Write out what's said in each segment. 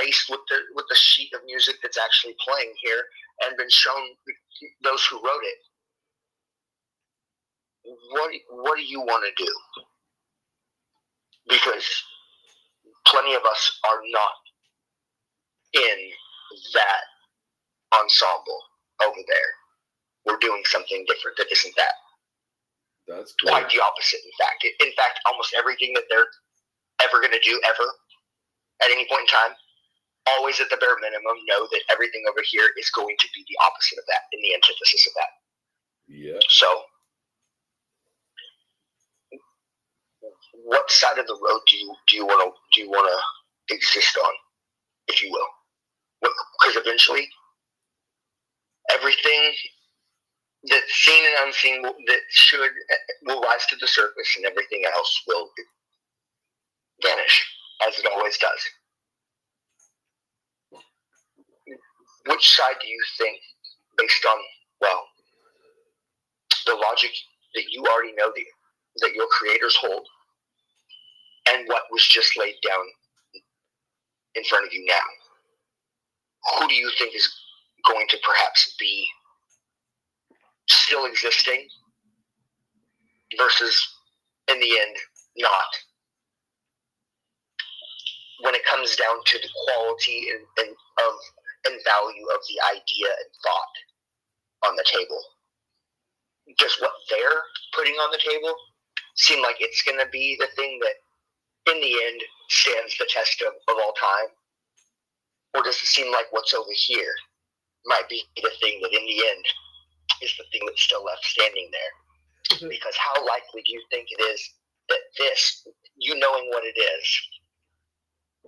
faced with the sheet of music that's actually playing here and been shown those who wrote it, what do you want to do? Because plenty of us are not in that ensemble over there. We're doing something different that isn't that. That's cool. Quite the opposite, in fact. In fact, almost everything that they're ever going to do, ever, at any point in time, always at the bare minimum, know that everything over here is going to be the opposite of that, in the antithesis of that. Yeah. So, what side of the road do you want to exist on, if you will? Because eventually, everything that's seen and unseen will rise to the surface, and everything else will vanish, as it always does. Which side do you think, based on, well, the logic that you already know that your creators hold, and what was just laid down in front of you now, who do you think is going to perhaps be still existing versus, in the end, not? When it comes down to the quality and value of the idea and thought on the table, does what they're putting on the table seem like it's going to be the thing that, in the end, stands the test of all time? Or does it seem like what's over here might be the thing that, in the end, is the thing that's still left standing there? Mm-hmm. Because how likely do you think it is that this, you knowing what it is,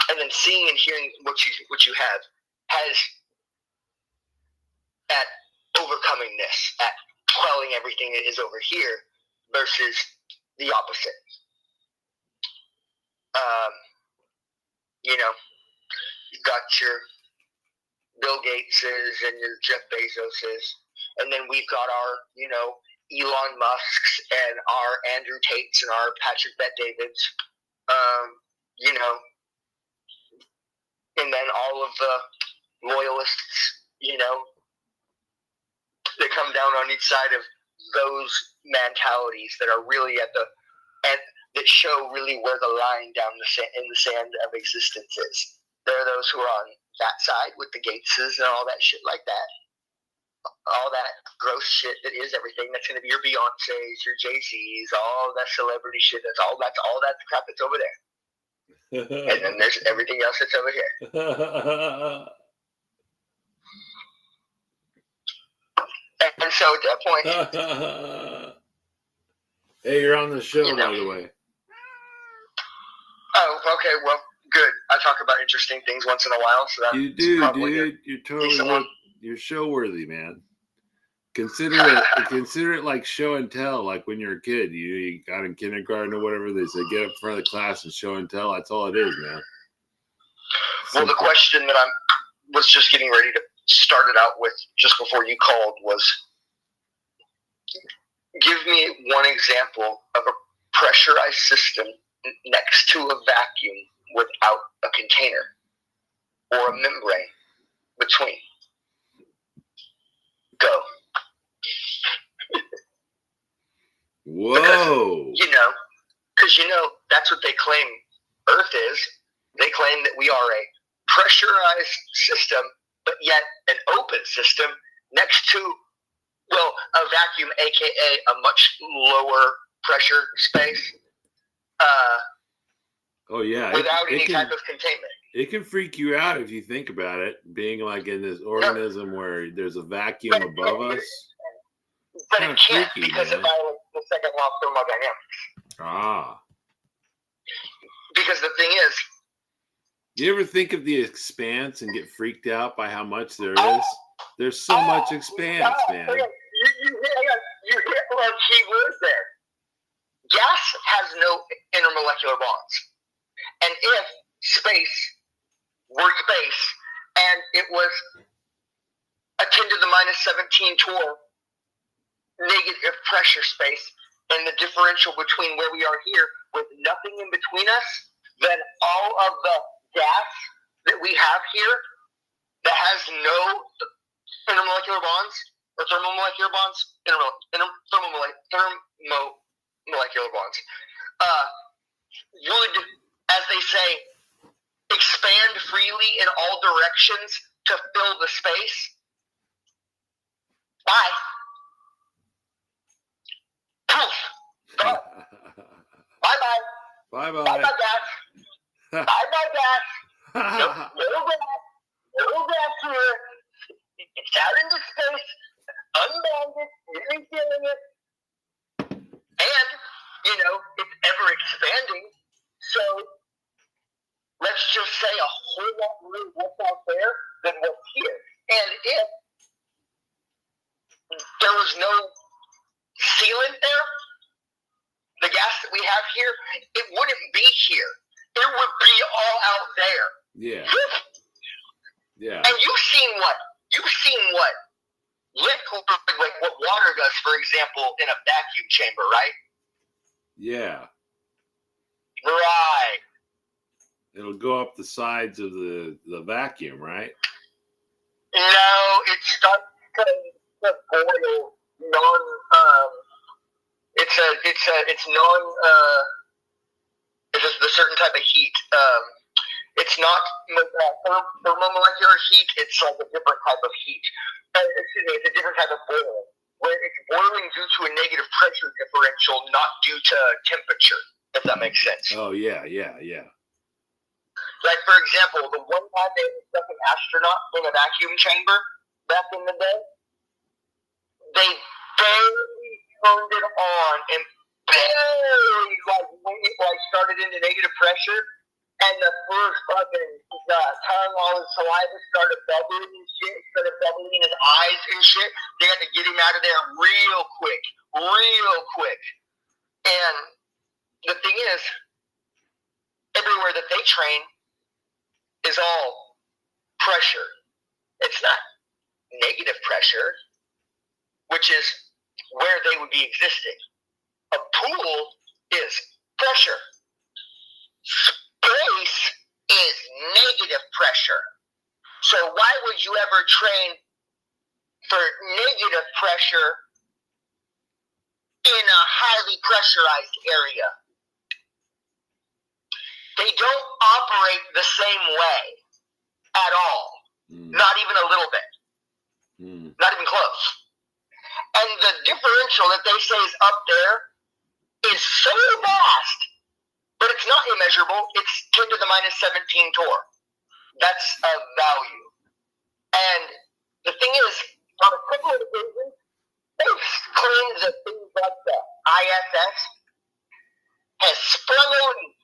and then seeing and hearing what you have, has at overcoming this, at quelling everything that is over here, versus the opposite? You've got your Bill Gateses and your Jeff Bezoses, and then we've got our, Elon Musks and our Andrew Tates and our Patrick Bet-Davids, and then all of the loyalists, that come down on each side of those mentalities that are really that show really where the line down in the sand of existence is. There are those who are on that side with the Gateses and all that shit like that. All that gross shit that is everything. That's going to be your Beyoncés, your Jay-Z's, all that celebrity shit. That's all that crap that's over there. And then there's everything else that's over here. And so at that point... Hey, you're on the show, by the way. Oh, okay, well, good. I talk about interesting things once in a while, so that's you do, dude. You're totally you're show worthy, man. Consider it like show and tell, like when you're a kid. You got in kindergarten or whatever. They say get up in front of the class and show and tell. That's all it is, man. Well, the question that I was just getting ready to start it out with just before you called was, give me one example of a pressurized system next to a vacuum without a container or a membrane between. Go. Whoa. Because that's what they claim Earth is. They claim that we are a pressurized system, but yet an open system next to, a vacuum, aka a much lower pressure space. Oh yeah, without any type of containment. It can freak you out if you think about it, being like in this organism where there's a vacuum above us. But it can't, because it violates the second law of thermodynamics. Ah. Because the thing is, do you ever think of the expanse and get freaked out by how much there is? There's so much expanse, man. You hit a key word there. Gas has no intermolecular bonds. And if space were space and it was a 10 to the minus 17 torr negative pressure space, and the differential between where we are here with nothing in between us, then all of the gas that we have here that has no intermolecular bonds or thermomolecular bonds, thermomolecular bonds, would, as they say, expand freely in all directions to fill the space. Bye. Poof. Done. Bye-bye. Bye-bye. Bye-bye, gas. Bye-bye, gas. Nope. No gas here. It's out into space. Unbounded. Really feeling it. And, it's ever expanding. So, let's just say a whole lot more what's out there than what's here. And if there was no sealant there, the gas that we have here, it wouldn't be here. It would be all out there. Yeah. Yeah. And you've seen what liquid, like what water does, for example, in a vacuum chamber, right? Yeah. Right. It'll go up the sides of the vacuum, right? No, it starts to boil it's a certain type of heat. It's not thermomolecular heat. It's like a different type of heat. It's a different type of boiling, where it's boiling due to a negative pressure differential, not due to temperature. If that makes sense. Oh yeah. Like, for example, the one time they stuck an astronaut in a vacuum chamber back in the day, they barely turned it on and barely, when it started into negative pressure, and the first fucking tongue, all his saliva started bubbling and shit, started bubbling in his eyes and shit. They had to get him out of there real quick. And the thing is, everywhere that they train is all pressure. It's not negative pressure, which is where they would be existing. A pool is pressure. Space is negative pressure. So why would you ever train for negative pressure in a highly pressurized area? They don't operate the same way at all. Not even a little bit. Not even close. And the differential that they say is up there is so vast, but it's not immeasurable. It's 10 to the minus 17 torr. That's a value. And the thing is, on a couple of occasions, they've claimed that things like the ISS has sprung on you.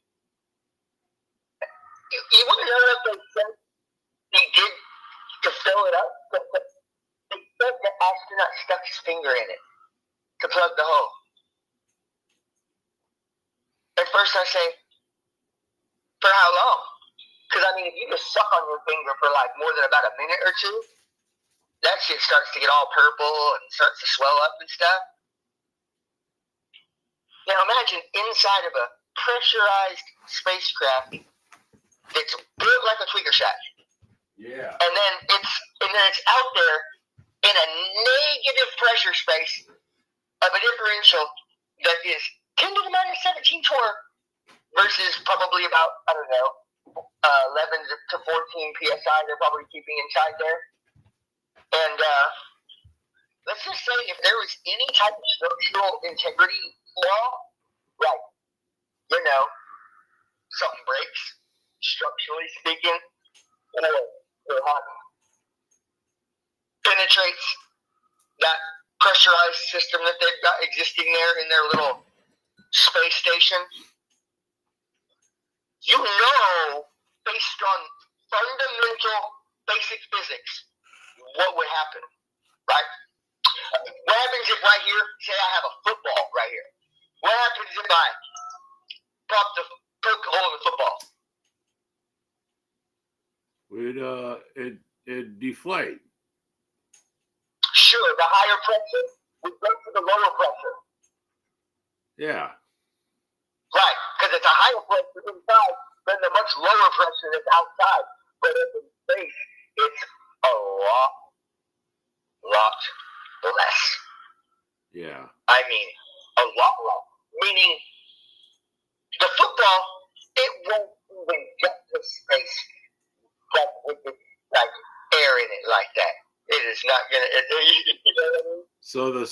You wouldn't know what they said they did to fill it up, but they said the astronaut stuck his finger in it to plug the hole. At first I say, for how long? Because, if you just suck on your finger for more than about a minute or two, that shit starts to get all purple and starts to swell up and stuff. Now imagine inside of a pressurized spacecraft that's built like a tweaker shack. Yeah. And then it's out there in a negative pressure space of a differential that is 10 to the minus 17 torr versus probably about, 11 to 14 psi they're probably keeping inside there. And let's just say if there was any type of structural integrity flaw, something breaks, structurally speaking, or penetrates that pressurized system that they've got existing there in their little space station, based on fundamental basic physics, what would happen, right? What happens if right here, say I have a football right here? What happens if I poke a hole in the football? It deflate. Sure, the higher pressure would go to the lower pressure. Yeah. Right, because it's a higher pressure inside than the much lower pressure that's outside. But in space, it's a lot less. Yeah. I mean, a lot less. Meaning, the football, it won't even get to space with like air in it like that. It is not gonna. You know what I mean? So the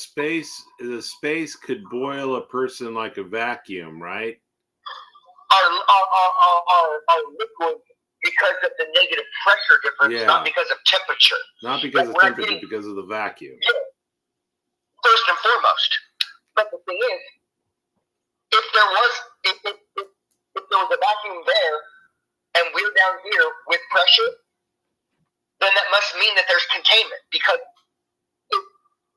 space could boil a person like a vacuum, right? Our liquid, because of the negative pressure difference, not because of temperature. Not because of temperature, because of the vacuum. Yeah, first and foremost. But the thing is, if there was a vacuum there, and we're down here with pressure, then that must mean that there's containment. Because if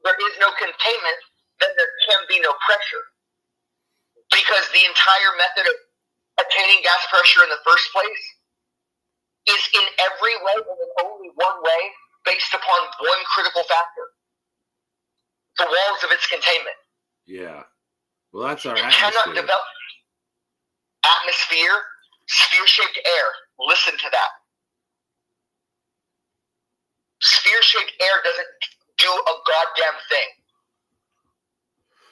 there is no containment, then there can be no pressure. Because the entire method of attaining gas pressure in the first place is in every way and in only one way based upon one critical factor: the walls of its containment. Yeah. Well, that's our atmosphere. You cannot develop atmosphere, sphere-shaped air. Listen to that. Sphere-shaped air doesn't do a goddamn thing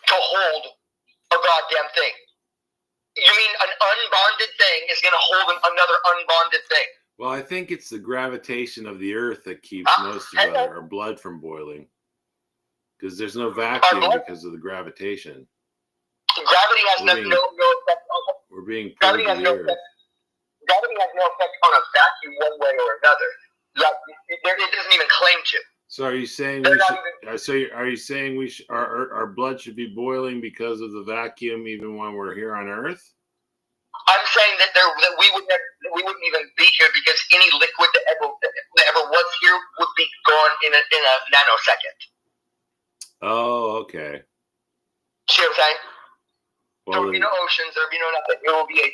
to hold a goddamn thing. You mean an unbonded thing is going to hold another unbonded thing? Well, I think it's the gravitation of the Earth that keeps most of our blood from boiling. Because there's no vacuum because of the gravitation. Gravity has no effect on it. We're being pulled to the Earth. Gravity has no effect on a vacuum one way or another. Like, it doesn't even claim to. So are you saying are you saying our blood should be boiling because of the vacuum even when we're here on Earth? I'm saying that we wouldn't even be here because any liquid that ever was here would be gone in a nanosecond. Oh, okay. See what I'm saying? Well, there would be no oceans. There would be no nothing. It will be a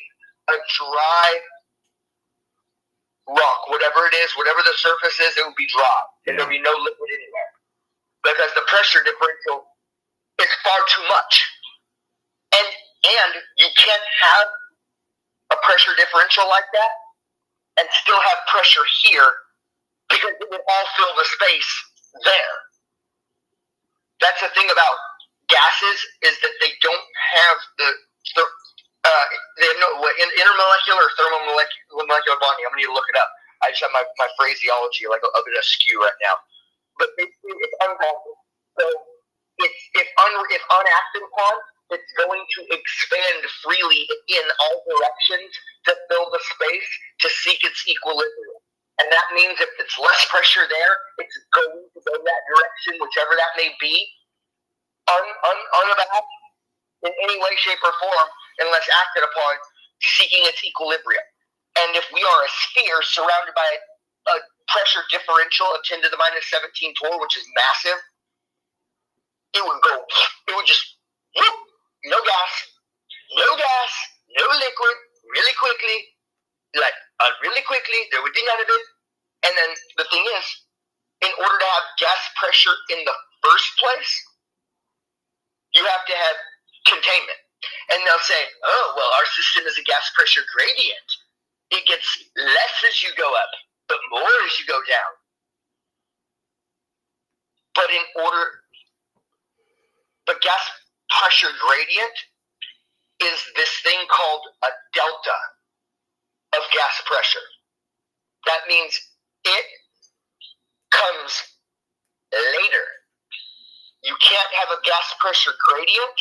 dry rock, whatever it is, whatever the surface is, it will be dry. And there'll be no liquid anywhere. Because the pressure differential is far too much. And you can't have a pressure differential like that and still have pressure here because it would all fill the space there. That's the thing about gases, is that they don't have they have no intermolecular or thermomolecular bonding. I'm going to need to look it up. I just have my phraseology like a bit askew right now. But it's unbonded. So if unacted upon, it's going to expand freely in all directions to fill the space to seek its equilibrium. And that means if it's less pressure there, it's going to go that direction, whichever that may be, unabashed in any way, shape, or form, unless acted upon, seeking its equilibrium. And if we are a sphere surrounded by a pressure differential of 10 to the minus 17 torr, which is massive, it would just, whoop, no gas, no liquid, really quickly, there would be none of it. And then the thing is, in order to have gas pressure in the first place, you have to have containment. And they'll say, oh, well, our system is a gas pressure gradient. It gets less as you go up, but more as you go down. But the gas pressure gradient is this thing called a delta of gas pressure. That means it comes later. You can't have a gas pressure gradient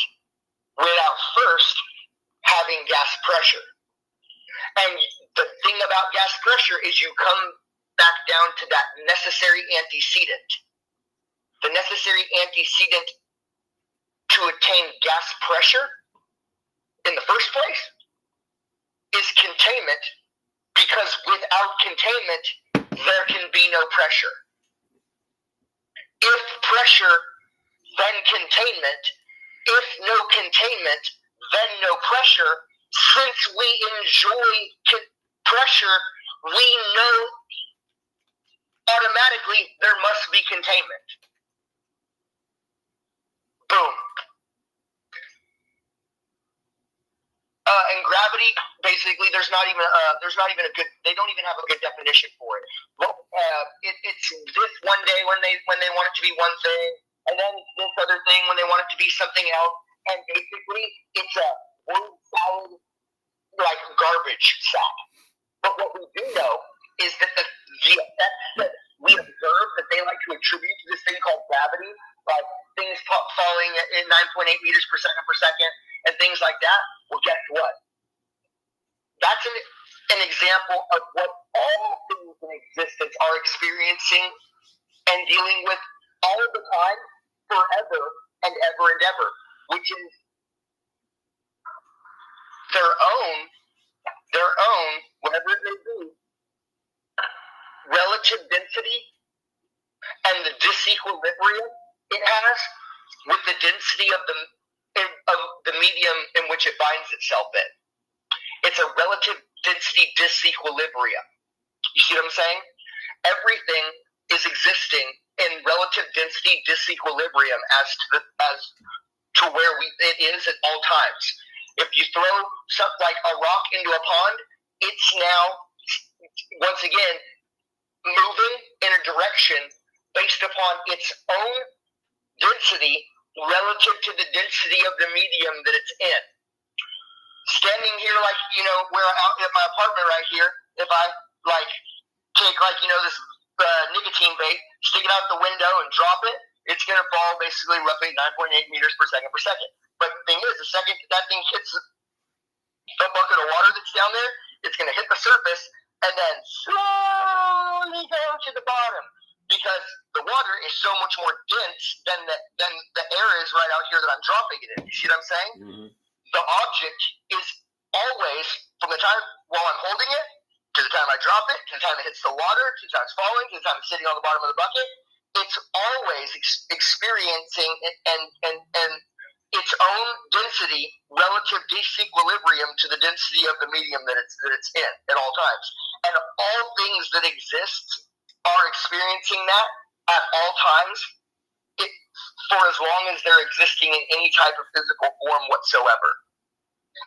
without first having gas pressure. And the thing about gas pressure is you come back down to that necessary antecedent. The necessary antecedent to attain gas pressure in the first place is containment, because without containment, there can be no pressure. If pressure, then containment. If no containment, then no pressure. Since we enjoy pressure, we know automatically there must be containment. Boom. And basically, there's not even a good. They don't even have a good definition for it. Well, it's this one day when they want it to be one thing, and then it's this other thing when they want it to be something else. And basically, it's a word salad, like garbage sack. But what we do know is that the effects that we observe that they like to attribute to this thing called gravity, like things falling at 9.8 meters per second, and things like that. Well, guess what? That's an example of what all things in existence are experiencing and dealing with all of the time, forever and ever and ever, which is their own, whatever it may be, relative density and the disequilibrium it has with the density of the medium in which it binds itself in. It's a relative density disequilibrium. You see what I'm saying? Everything is existing in relative density disequilibrium as to where it is at all times. If you throw something like a rock into a pond, it's now, once again, moving in a direction based upon its own density relative to the density of the medium that it's in. Standing here, like, where I'm out at my apartment right here, if I, take, this nicotine vape, stick it out the window and drop it, it's going to fall basically roughly 9.8 meters per second. But the thing is, the second that thing hits the bucket of water that's down there, it's going to hit the surface and then slowly go to the bottom because the water is so much more dense than the air is right out here that I'm dropping it in. You see what I'm saying? Mm-hmm. The object is always, from the time while I'm holding it, to the time I drop it, to the time it hits the water, to the time it's falling, to the time it's sitting on the bottom of the bucket, it's always experiencing and its own density relative disequilibrium to the density of the medium that it's in at all times. And all things that exist are experiencing that at all times for as long as they're existing in any type of physical form whatsoever.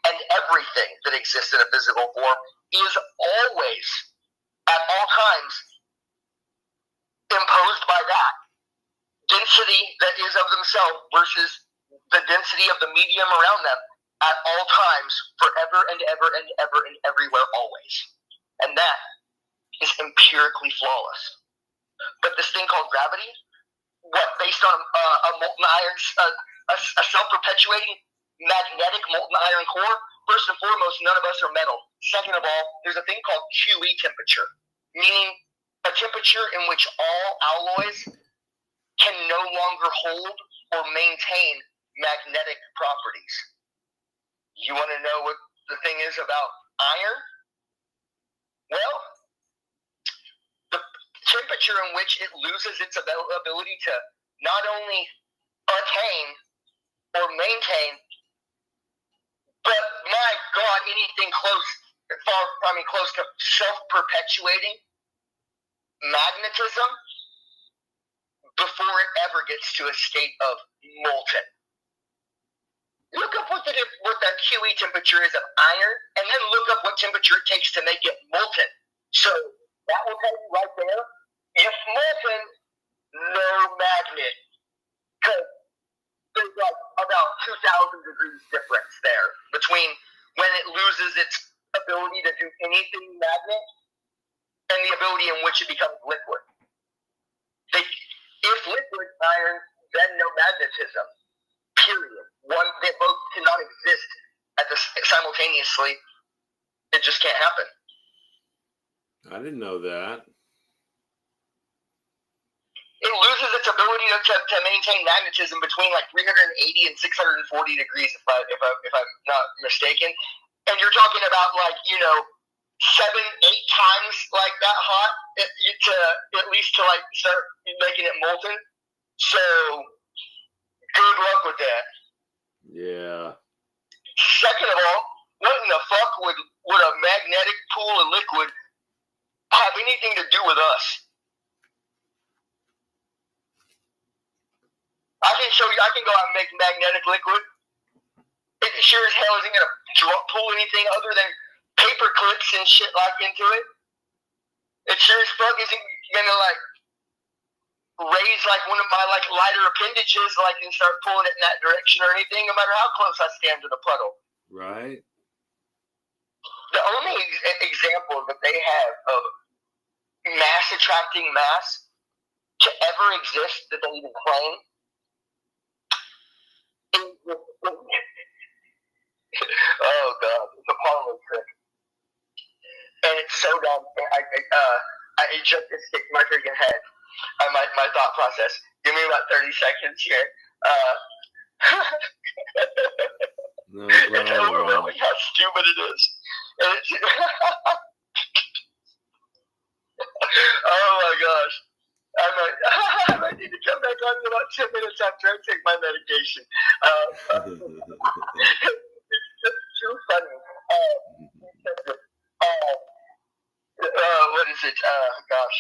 And everything that exists in a physical form is always, at all times, imposed by that density that is of themselves versus the density of the medium around them at all times, forever and ever and ever and everywhere, always. And that is empirically flawless. But this thing called gravity, based on a molten iron, a self-perpetuating magnetic molten iron core, first and foremost, none of us are metal. Second of all, there's a thing called QE temperature, meaning a temperature in which all alloys can no longer hold or maintain magnetic properties. You want to know what the thing is about iron? Well, the temperature in which it loses its ability to not only attain or maintain, but my God, anything close to self-perpetuating magnetism before it ever gets to a state of molten. Look up what the QE temperature is of iron, and then look up what temperature it takes to make it molten. So that will tell you right there, if molten, no magnet. Because there's like about 2,000 degrees difference there between when it loses its ability to do anything magnet and the ability in which it becomes liquid. If liquid, iron, then no magnetism. Period. They both cannot exist simultaneously. It just can't happen. I didn't know that. It loses its ability to maintain magnetism between like 380 and 640 degrees, if I'm not mistaken. And you're talking about 7-8 times like that hot to at least to start making it molten. So good luck with that. Yeah. Second of all, what in the fuck would a magnetic pool of liquid have anything to do with us? I can show you. I can go out and make magnetic liquid. It sure as hell isn't going to pull anything other than paper clips and shit like into it, it sure as fuck isn't gonna like raise like one of my like lighter appendages like and start pulling it in that direction or anything, no matter how close I stand to the puddle. Right. The only example that they have of mass attracting mass to ever exist that they even claim is oh god, it's a parlor trick, and it's so dumb. It just escaped my freaking head. My thought process. Give me about 30 seconds here. No It's problem. overwhelming how stupid it is. And it's oh my gosh. I might need to come back on in about 10 minutes after I take my medication. It's just too funny. What is it? Gosh.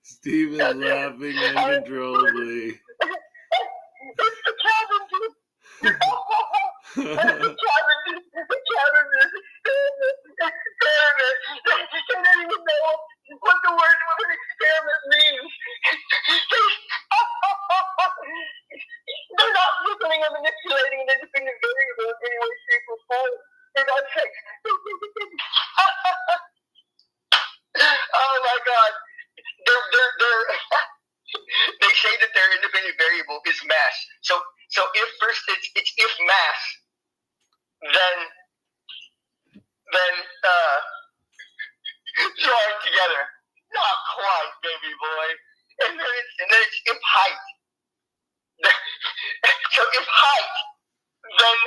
Steve is laughing uncontrollably. It's the cabin, dude. The cabin is experiment. They don't even know what the word of an experiment means. They're not listening and manipulating an independent variable in any way, shape, or form. For God's sake. Oh my God. They say that their independent variable is mass. So if first it's if mass, then join together. Not quite, baby boy. And then it's if height. So if height, then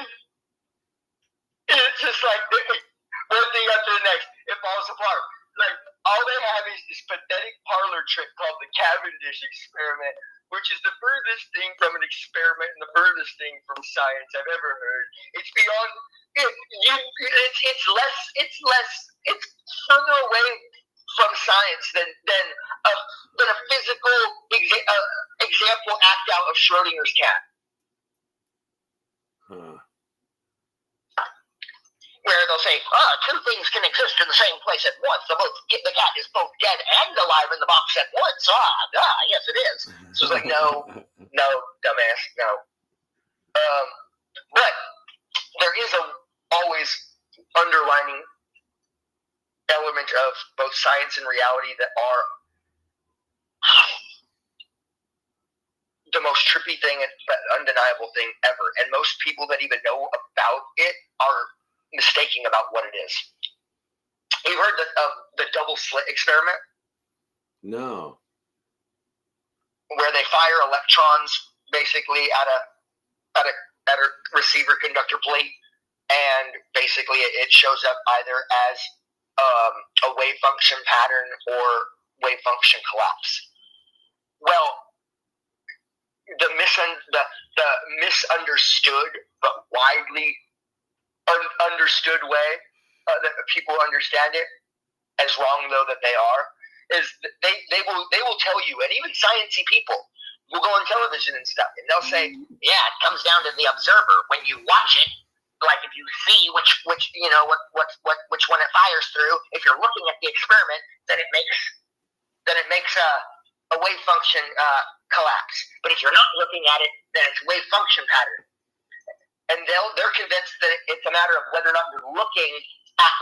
it's just like one thing after the next. It falls apart. Like all they have is this pathetic parlor trick called the Cavendish experiment, which is the furthest thing from an experiment and the furthest thing from science I've ever heard. It's beyond. It's further away from science than a physical example act out of Schrodinger's cat. Huh. Where they'll say, two things can exist in the same place at once. The cat is both dead and alive in the box at once. Yes, it is. So it's like, no, dumbass, no. But there is always underlining element of both science and reality that are the most trippy thing and undeniable thing ever. And most people that even know about it are mistaking about what it is. You heard the double slit experiment? No. Where they fire electrons basically at a receiver conductor plate, and basically it shows up either as a wave function pattern or wave function collapse. Well, the misunderstood but widely understood way that people understand it, as wrong though that they are, is they will tell you, and even sciencey people will go on television and stuff, and they'll say, yeah, it comes down to the observer. When you watch it, like if you see which one it fires through, if you're looking at the experiment, then it makes a wave function collapse. But if you're not looking at it, then it's wave function pattern. And they're convinced that it's a matter of whether or not you're looking at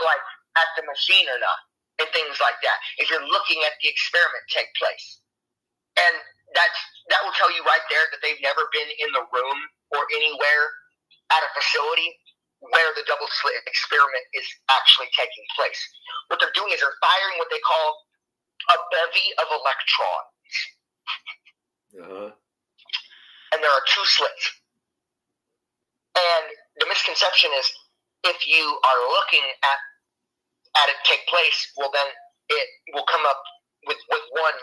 the machine or not, and things like that. If you're looking at the experiment take place, and that will tell you right there that they've never been in the room or anywhere at a facility where the double slit experiment is actually taking place. What they're doing is they're firing what they call a bevy of electrons, and there are two slits. And the misconception is if you are looking at it take place, well then it will come up with one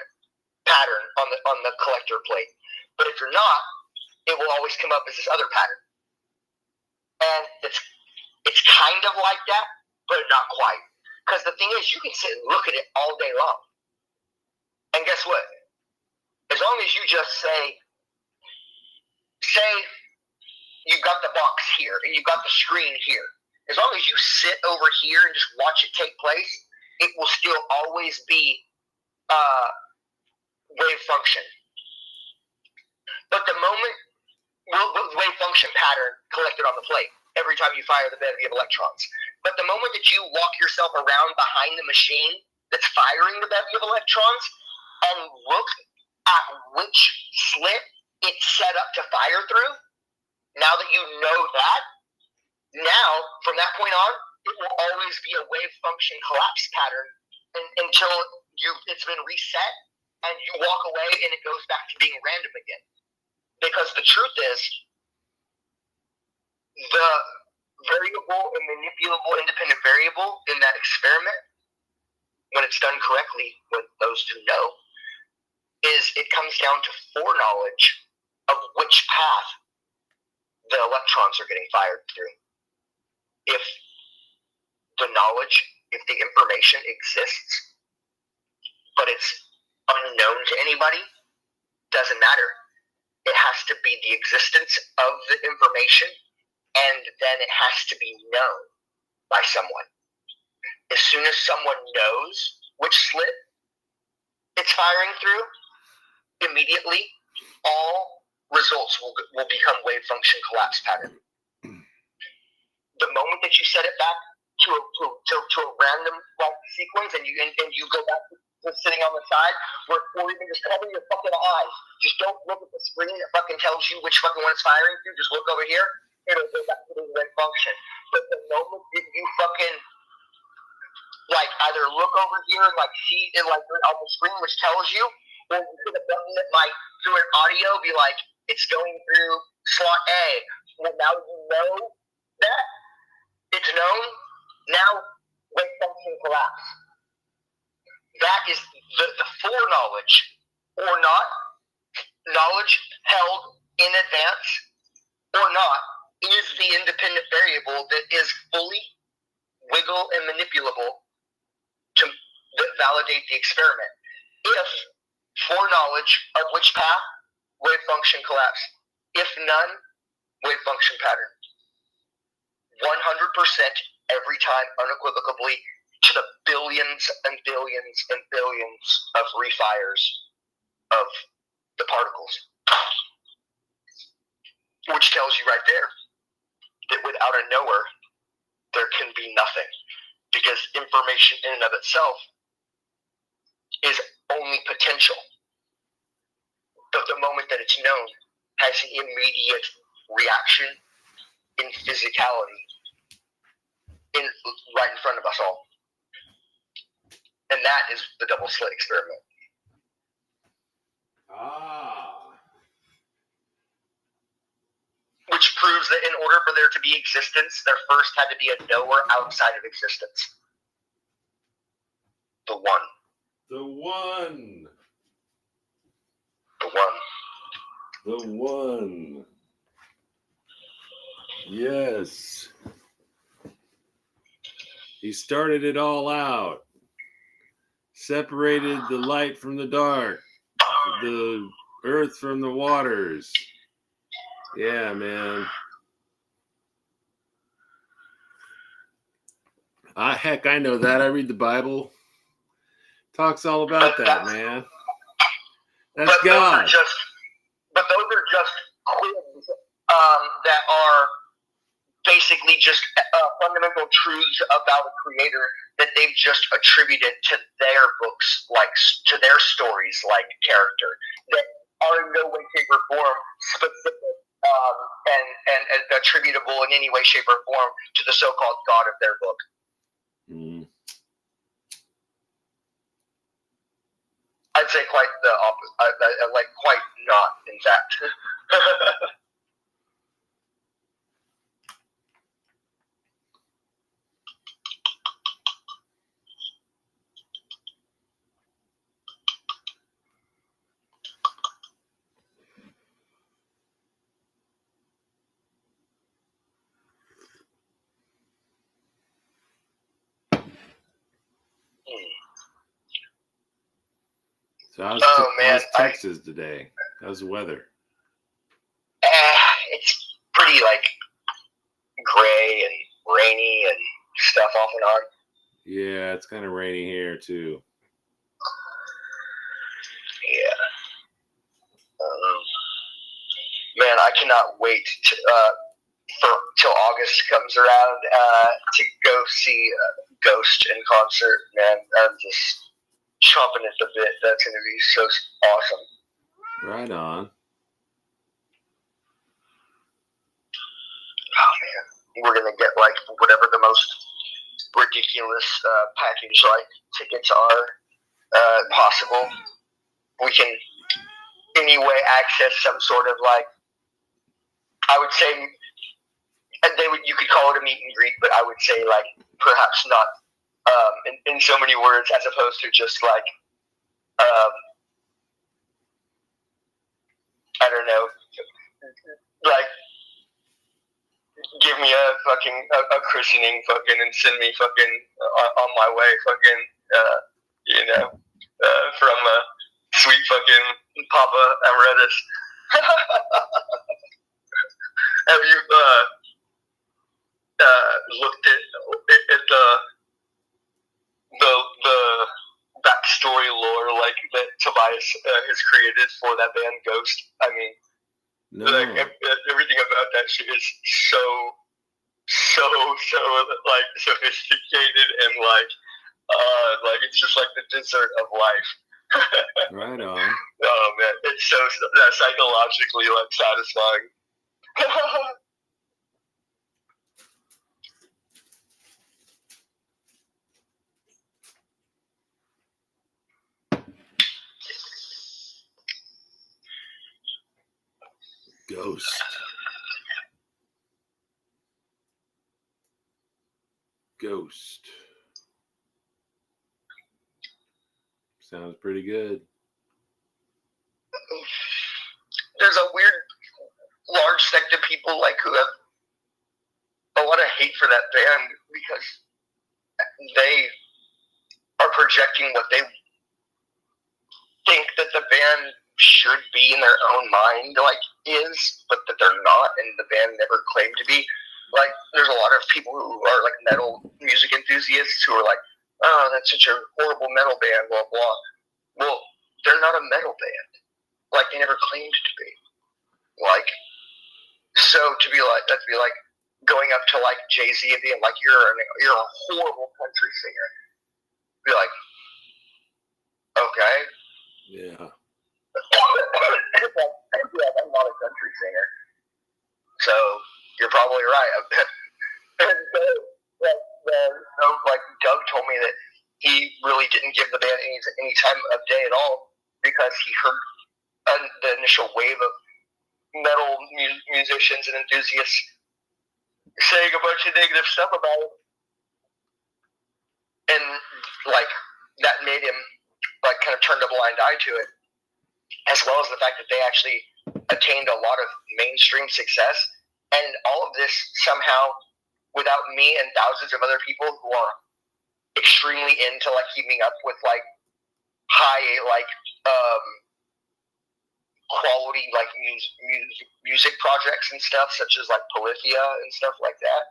pattern on the collector plate. But if you're not, it will always come up as this other pattern. And it's kind of like that, but not quite. Because the thing is, you can sit and look at it all day long. And guess what? As long as you just say you've got the box here and you've got the screen here, as long as you sit over here and just watch it take place, it will still always be wave function. But the moment the wave function pattern collected on the plate every time you fire the bevy of electrons. But the moment that you walk yourself around behind the machine that's firing the bevy of electrons and look at which slit it's set up to fire through, now that you know that, now from that point on, it will always be a wave function collapse pattern until it's been reset and you walk away and it goes back to being random again. Because the truth is, the variable and manipulable independent variable in that experiment, when it's done correctly with those who know, is it comes down to foreknowledge of which path the electrons are getting fired through. If the knowledge, if the information exists, but it's unknown to anybody, doesn't matter. It has to be the existence of the information, and then it has to be known by someone. As soon as someone knows which slit it's firing through, immediately all results will become wave function collapse pattern. The moment that you set it back to a random sequence and you go back to sitting on the side, or even just cover your fucking eyes. Just don't look at the screen that fucking tells you which fucking one it's firing through. Just look over here. It'll go back to the wave function. But the moment that you fucking either look over here and see it on the screen which tells you, or you hit a button that might through an audio be like, it's going through slot A. Well, now you know that it's known. Now wave function collapse. That is the foreknowledge or not, knowledge held in advance or not, is the independent variable that is fully wiggle and manipulable to validate the experiment. If foreknowledge of which path, wave function collapse. If none, wave function pattern. 100% every time, unequivocally, to the billions and billions and billions of refires of the particles. Which tells you right there that without a knower, there can be nothing. Because information in and of itself is only potential. But the moment that it's known has an immediate reaction in physicality right in front of us all. And that is the double slit experiment. Which proves that in order for there to be existence, there first had to be a knower outside of existence. The one. The one. The one. The one. Yes. He started it all out. Separated the light from the dark. The earth from the waters. Yeah, man. Heck, I know that. I read the Bible. Talks all about that, man. That's God. But those are just quids that are basically just fundamental truths about a creator that they've just attributed to their books, to their stories, character, that are in no way, shape, or form specific and attributable in any way, shape, or form to the so-called God of their book. Mm. I'd say quite the opposite. Quite not, in fact. So how's Texas today? How's the weather? It's pretty like gray and rainy and stuff off and on. Yeah, it's kind of rainy here too. Yeah. Man, I cannot wait till August comes around to go see Ghost in concert. Man, I'm just chomping at the bit. That's going to be so awesome. Right on. Oh man, we're gonna get like whatever the most ridiculous package like tickets are possible. We can anyway access some sort of like, I would say you could call it a meet and greet, but I would say like perhaps not in so many words as opposed to just like I don't know, like give me a fucking a christening fucking and send me fucking on my way fucking from sweet fucking Papa Emeritus. Have you looked at the backstory lore like that Tobias has created for that band Ghost? I mean, no. Like everything about that shit is so like sophisticated and like it's just like the dessert of life. Right on. Oh man, it's so psychologically like satisfying. Ghost. Sounds pretty good. There's a weird large sect of people like who have a lot of hate for that band because they are projecting what they think that the band should be in their own mind like is, but that they're not, and the band never claimed to be. Like, there's a lot of people who are like metal music enthusiasts who are like, oh, that's such a horrible metal band, blah blah. Well, they're not a metal band. Like, they never claimed to be. Like, so to be like going up to like Jay-Z and being like, you're a horrible country singer. Be like, okay. Yeah. I'm not a country singer. So you're probably right. And so like Doug told me that he really didn't give the band any time of day at all because he heard the initial wave of metal musicians and enthusiasts saying a bunch of negative stuff about it, and like that made him like kind of turned a blind eye to it, as well as the fact that they actually attained a lot of mainstream success, and all of this somehow without me and thousands of other people who are extremely into like keeping up with like high like quality like music projects and stuff such as like Polyphia and stuff like that,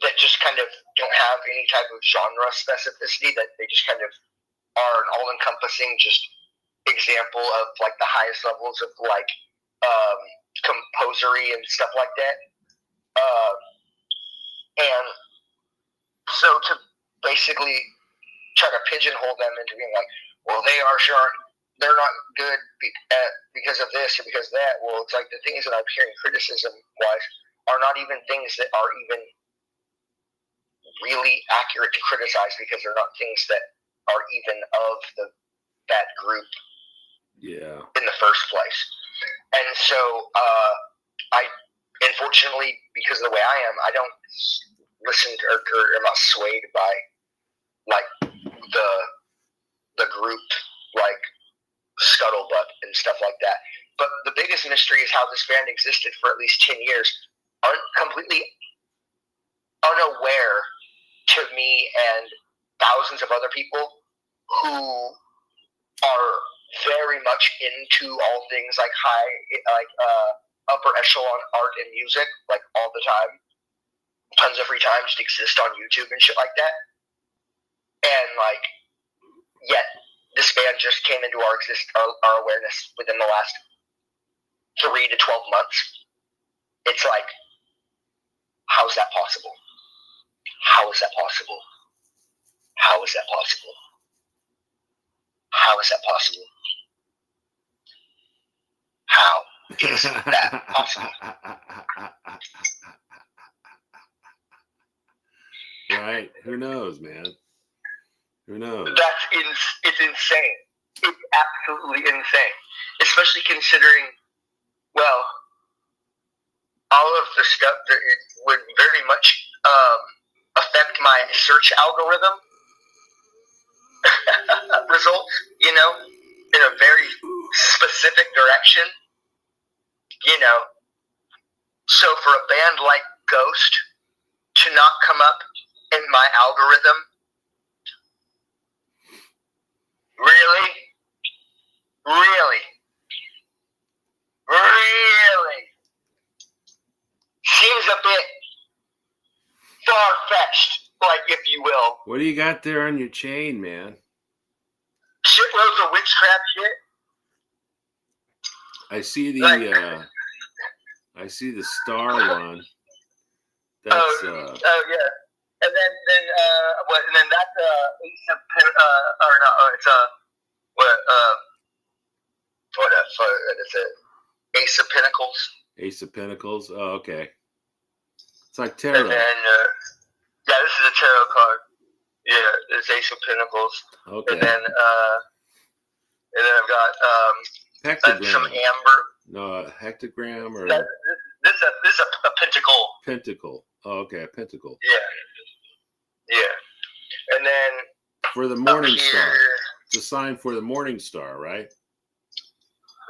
that just kind of don't have any type of genre specificity, that they just kind of are an all-encompassing just example of like the highest levels of like composery and stuff like that, and so to basically try to pigeonhole them into being like, well, they're not good because of this or because of that. Well, it's like the things that I'm hearing criticism-wise are not even things that are even really accurate to criticize because they're not things that are even of that group in the first place. And so I, unfortunately, because of the way I am, I don't listen to or I'm not swayed by like the group like Scuttlebutt and stuff like that. But the biggest mystery is how this band existed for at least 10 years, completely unaware to me and thousands of other people who are very much into all things like upper echelon art and music, like all the time, tons of free time, just exist on YouTube and shit like that. And like, yet this band just came into our awareness within the last 3 to 12 months. It's like, how is that possible? How is that possible? How is that possible? How is that possible? How is that possible? Right? Who knows, man? Who knows? It's insane. It's absolutely insane. Especially considering, well, all of the stuff that it would very much affect my search algorithm results, you know, in a very specific direction, you know. So for a band like Ghost to not come up in my algorithm, really? Seems a bit far-fetched, like, if you will. What do you got there on your chain, man? Shitloads of witchcraft shit. I see the star one. That's oh yeah. And then what? And then that's Ace of it's a Ace of Pentacles. Ace of Pentacles. Oh, okay. It's like tarot. And then this is a tarot card. Yeah, it's Ace of Pentacles. Okay. And then I've got hectagram. Some amber. No, hectagram or this is a pentacle. Pentacle. Oh, okay, a pentacle. Yeah. And then for the morning star. It's a sign for the morning star, right?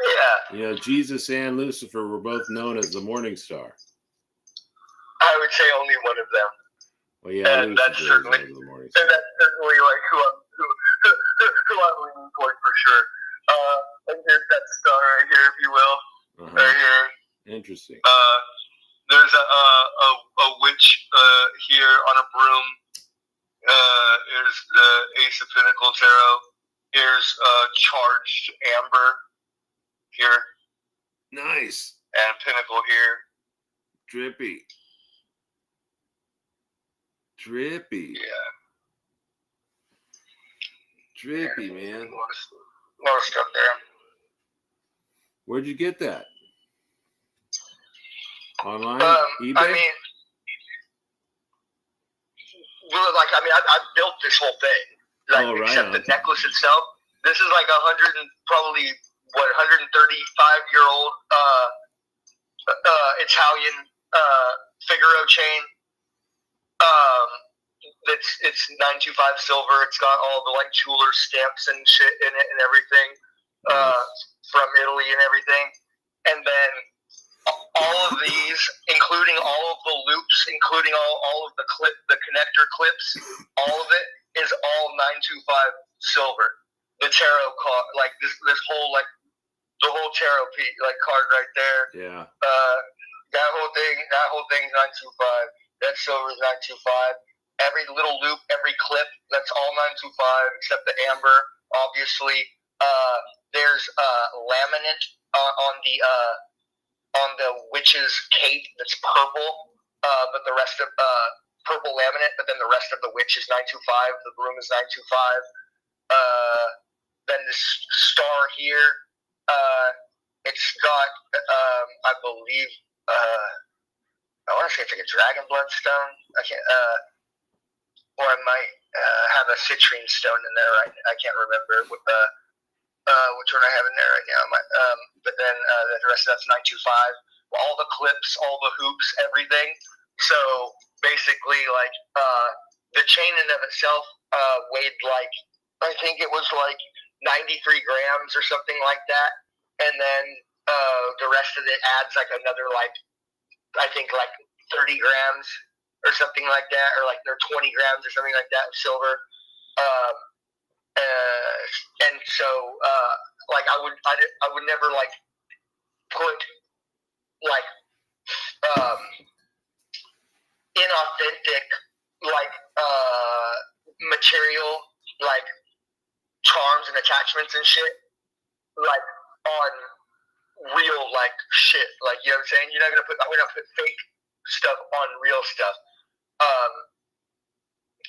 Yeah. You know, Jesus and Lucifer were both known as the morning star. I would say only one of them. Well, yeah, and that's certainly the morning star. And that's certainly like who I'm leaning toward for sure. And here's that star right here, if you will. Uh-huh. Right here. Interesting. There's a witch here on a broom. Here's the Ace of Pentacles tarot. Here's charged amber here. Nice. And Pinnacle here. Drippy. Yeah. Drippy, man. A lot of stuff there. Where'd you get that? Online? eBay? I built this whole thing. Like, right. Except the necklace itself. This is like 135-year-old Italian Figaro chain. It's 925 silver. It's got all the like jeweler stamps and shit in it and everything. From Italy and everything. And then all of these, including all of the loops, including all of the connector clips, all of it is all 925 silver. The tarot card, like this whole like the whole tarot card right there. Yeah. That whole thing's 925. That silver is 925. Every little loop, every clip, that's all 925 except the amber, obviously. There's laminate on the witch's cape that's purple, but the rest of purple laminate, but then the rest of the witch is 925. The broom is 925. Then this star here, it's got I believe I want to say it's like a dragon blood stone. I can't, or I might have a citrine stone in there. I can't remember which one I have in there right now. But then the rest of that's 925. All the clips, all the hoops, everything. So basically, like the chain in of itself weighed like, I think it was like 93 grams or something like that, and then the rest of it adds like another like, I think like 30 grams or something like that, or like they're 20 grams or something like that of silver. So like I would never like put like inauthentic like material like charms and attachments and shit like on real like shit. Like, you know what I'm saying? I'm gonna put fake stuff on real stuff.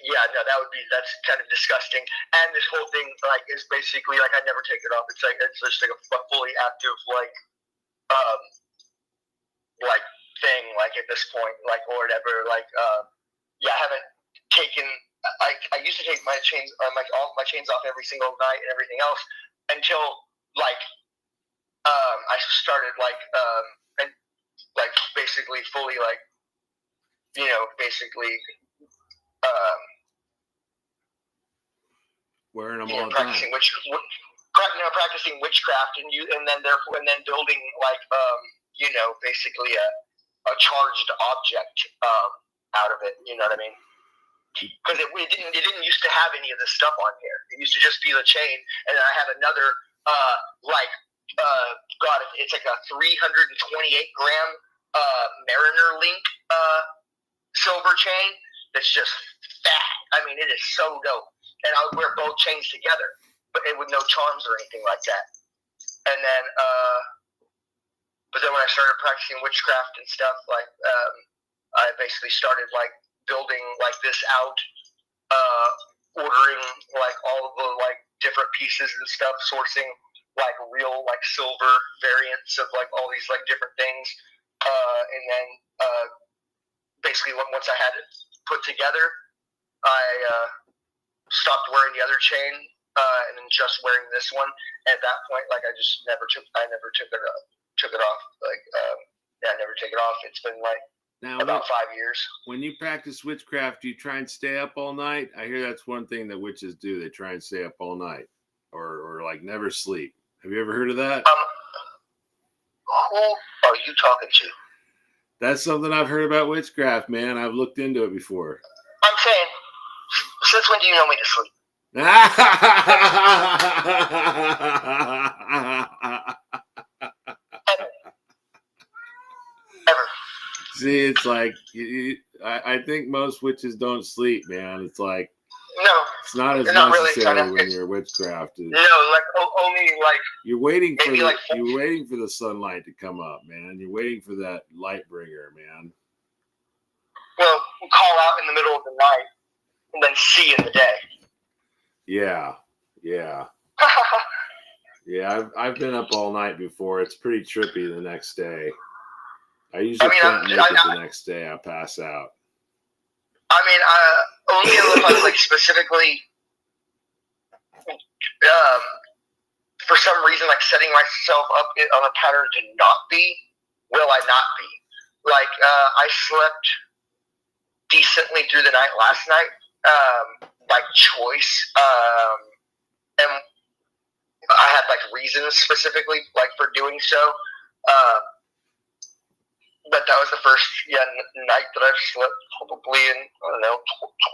Yeah, no, that's kind of disgusting. And this whole thing like is basically like I never take it off. It's just like a fully active like like thing like at this point like or whatever like yeah, I haven't taken. I used to take my chains all my chains off every single night and everything else until like I started like and like basically fully like basically wearing them all the time. Practicing witchcraft and then building like basically a charged object out of it. You know what I mean? Because it didn't used to have any of this stuff on here. It used to just be the chain, and then I have another it's like a 328 gram Mariner Link silver chain that's just fat. I mean, it is so dope. And I would wear both chains together, but with no charms or anything like that. And then, but then when I started practicing witchcraft and stuff, like I basically started like building like this out, ordering like all of the like different pieces and stuff, sourcing like real like silver variants of like all these like different things, and then basically once I had it put together, I stopped wearing the other chain and then just wearing this one. At that point, like I never took it off. Like I never take it off. It's been like about 5 years. When you practice witchcraft, do you try and stay up all night? I hear that's one thing that witches do. They try and stay up all night, or like never sleep. Have you ever heard of that? Who are you talking to? That's something I've heard about witchcraft, man. I've looked into it before. I'm saying, since when do you know me to sleep? Ever. See, it's like I think most witches don't sleep, man. It's like it's not as necessary when you're witchcraft. No, like only like you're waiting for you're waiting for the sunlight to come up, man. You're waiting for that light bringer, man. Well, call out in the middle of the night and then see in the day. Yeah. Yeah, I've been up all night before. It's pretty trippy the next day. I usually can't make it the next day. I pass out. I mean, only if I'm like specifically, for some reason, like setting myself up on a pattern to not be, will I not be? Like, I slept decently through the night last night, by choice, and I had like reasons specifically like for doing so. But that was the first night that I've slept probably in, I don't know,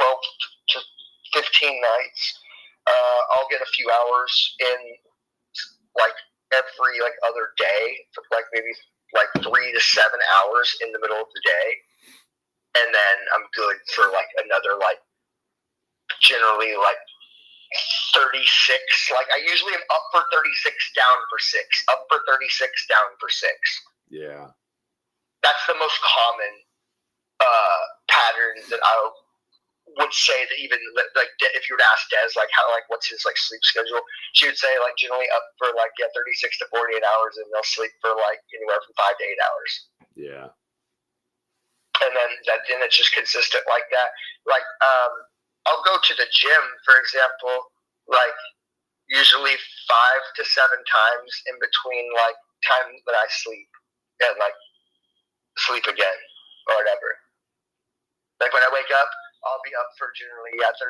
12 to 15 nights. I'll get a few hours in like every like other day, like maybe like 3 to 7 hours in the middle of the day. And then I'm good for like another like generally like 36. Like I usually am up for 36, down for 6. Up for 36, down for 6. Yeah. That's the most common pattern that I would say that even like if you were to ask Des like what's his like sleep schedule, she would say like generally up for like 36 to 48 hours, and they'll sleep for like anywhere from 5 to 8 hours. Yeah. And then it's just consistent like that. Like I'll go to the gym, for example, like usually 5 to 7 times in between like time that I sleep and like sleep again or whatever. Like when I wake up, I'll be up for generally 36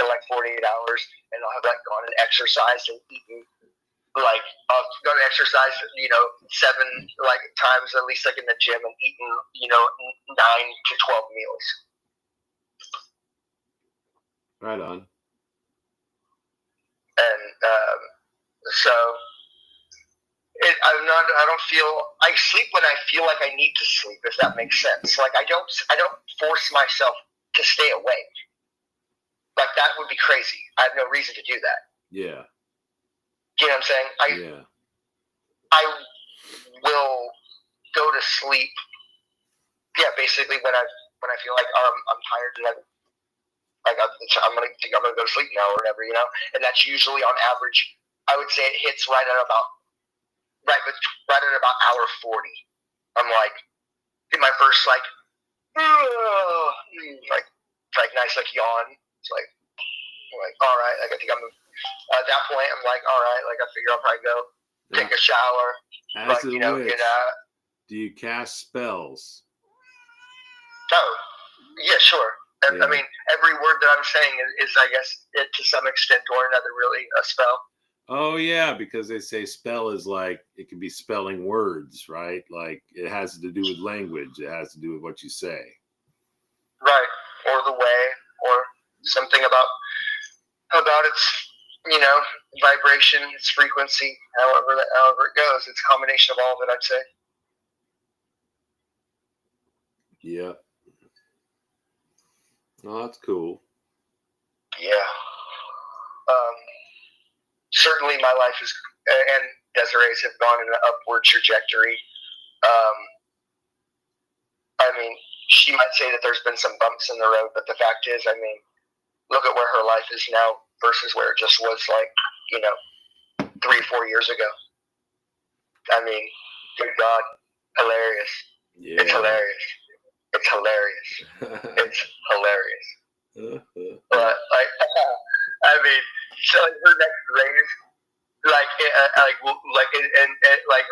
to like 48 hours, and I'll have like gone and exercised and eaten. Like I'll go to exercise, 7 like times at least like in the gym, and eaten 9 to 12 meals. Right on. And don't feel. I sleep when I feel like I need to sleep. If that makes sense. Like I don't force myself to stay awake. Like that would be crazy. I have no reason to do that. Yeah. You know what I'm saying? I will go to sleep. Yeah, basically when I feel like I'm tired and I'm gonna go to sleep now or whatever, you know. And that's usually on average. I would say it hits right at about hour 40. I'm like in my first like nice like yawn. It's like all right, like I think I'm at that point. I'm like all right, like I figure I'll probably go take a shower. As you know, do you cast spells? Oh, yeah, sure. Yeah. I mean, every word that I'm saying is I guess, to some extent or another, really a spell. Oh, yeah, because they say spell is like, it can be spelling words, right? Like, it has to do with language. It has to do with what you say. Right. Or the way, or something about its, vibration, its frequency, however it goes. It's a combination of all of it, I'd say. Yeah. Oh, that's cool. Yeah. Certainly my life is, and Desiree's have gone in an upward trajectory. I mean, she might say that there's been some bumps in the road, but the fact is, I mean, look at where her life is now versus where it just was 3-4 years ago. I mean, good God, hilarious. Yeah. It's hilarious. It's hilarious. It's hilarious. But I mean, so her next raise,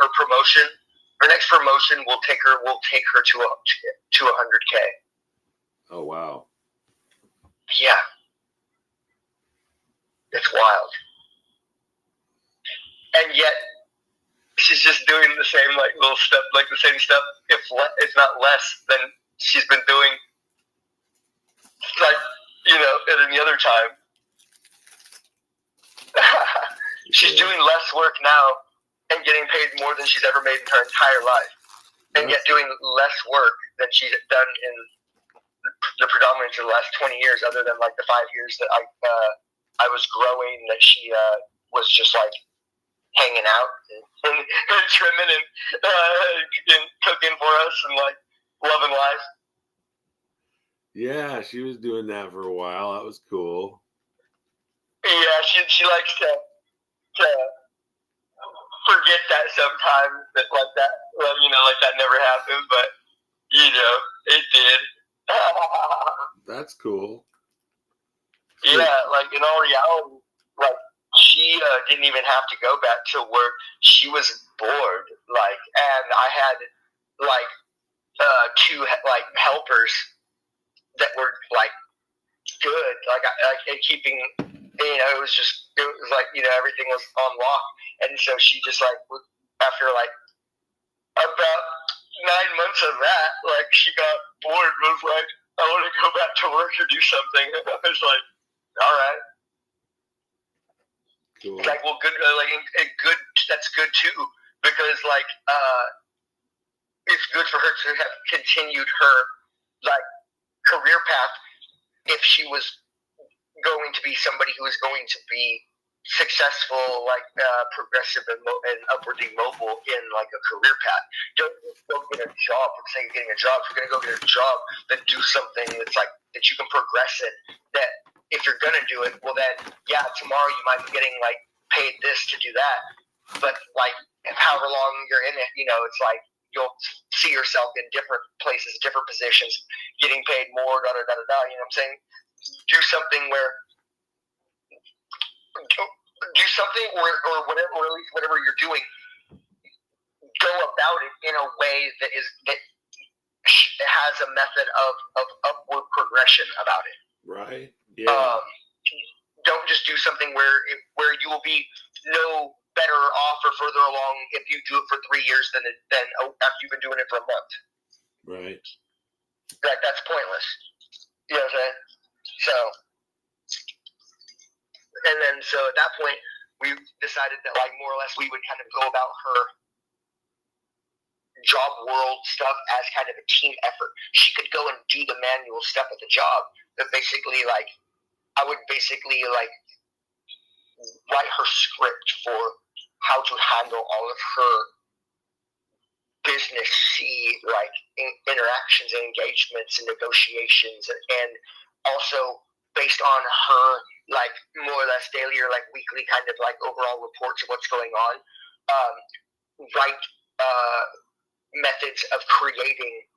her promotion. Her next promotion will take her to 100K. Oh wow. Yeah. It's wild. And yet she's just doing the same little step, the same stuff, if not less than she's been doing at any other time. She's doing less work now and getting paid more than she's ever made in her entire life. And yet doing less work than she's done in the predominance of the last 20 years, other than the 5 years that I was growing, that she was just hanging out and trimming and cooking for us and loving life. Yeah, she was doing that for a while. That was cool. Yeah, she likes to forget that sometimes, that that never happened, but it did. That's cool. Yeah, in all reality, she didn't even have to go back to work. She was bored, and I had two helpers that were good, keeping. It was everything was on lock, and so she just after about 9 months of that, she got bored. Was I want to go back to work or do something. I was all right. Cool. Well, good. Good. That's good too, because it's good for her to have continued her career path if she was going to be somebody who is going to be successful, progressive and upwardly mobile in a career path. Don't just go get a job for the sake of getting a job. If you're going to go get a job, then do something that's that you can progress in. That if you're going to do it, well then, yeah, tomorrow you might be getting paid this to do that, but however long you're in it, it's you'll see yourself in different places, different positions, getting paid more, da da da da da. You know what I'm saying? Do something where. Do something or whatever, or at least whatever you're doing, go about it in a way that has a method of upward progression about it. Right. Yeah. Don't just do something where you will be no better off or further along if you do it for 3 years than after you've been doing it for a month. Right. That's pointless. You know what I'm saying? So. And then, so at that point, we decided that, more or less, we would kind of go about her job world stuff as kind of a team effort. She could go and do the manual stuff of the job, but basically, like, I would basically, like, write her script for how to handle all of her business like interactions and engagements and negotiations, and also based on her, like, more or less daily or like weekly kind of like overall reports of what's going on, write methods of creating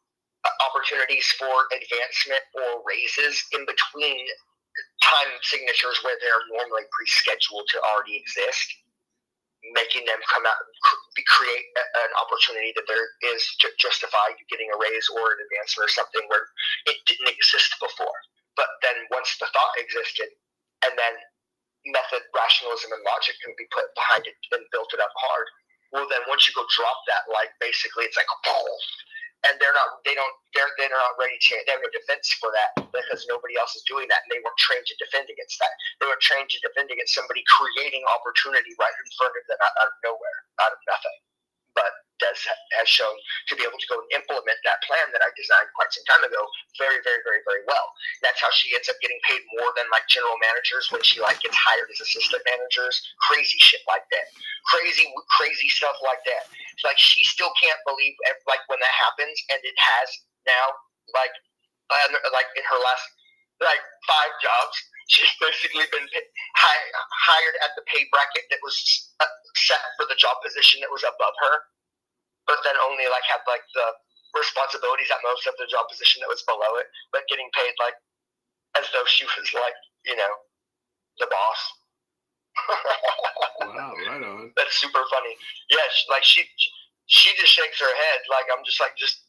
opportunities for advancement or raises in between time signatures where they're normally pre-scheduled to already exist, making them come out and create an opportunity that there is to justify you getting a raise or an advancement or something where it didn't exist before. But then once the thought existed, and then method, rationalism, and logic can be put behind it and built it up hard. Well, then once you go drop that, like, basically it's like a ball, and they're not ready to, they have no defense for that because nobody else is doing that, and they weren't trained to defend against that. They were trained to defend against somebody creating opportunity right in front of them out of nowhere, out of nothing. But Des has shown to be able to go and implement that plan that I designed quite some time ago very, very, very, very well. That's how she ends up getting paid more than like general managers when she like gets hired as assistant managers. Crazy shit like that. Crazy stuff like that. Like, she still can't believe like when that happens, and it has now, like in her last like 5 jobs, she's basically been hired at the pay bracket that was set for the job position that was above her, but then only like had like the responsibilities at most of the job position that was below it, but getting paid like as though she was like, you know, the boss. Wow, right on. That's super funny. Yeah, she just shakes her head like, I'm just like, just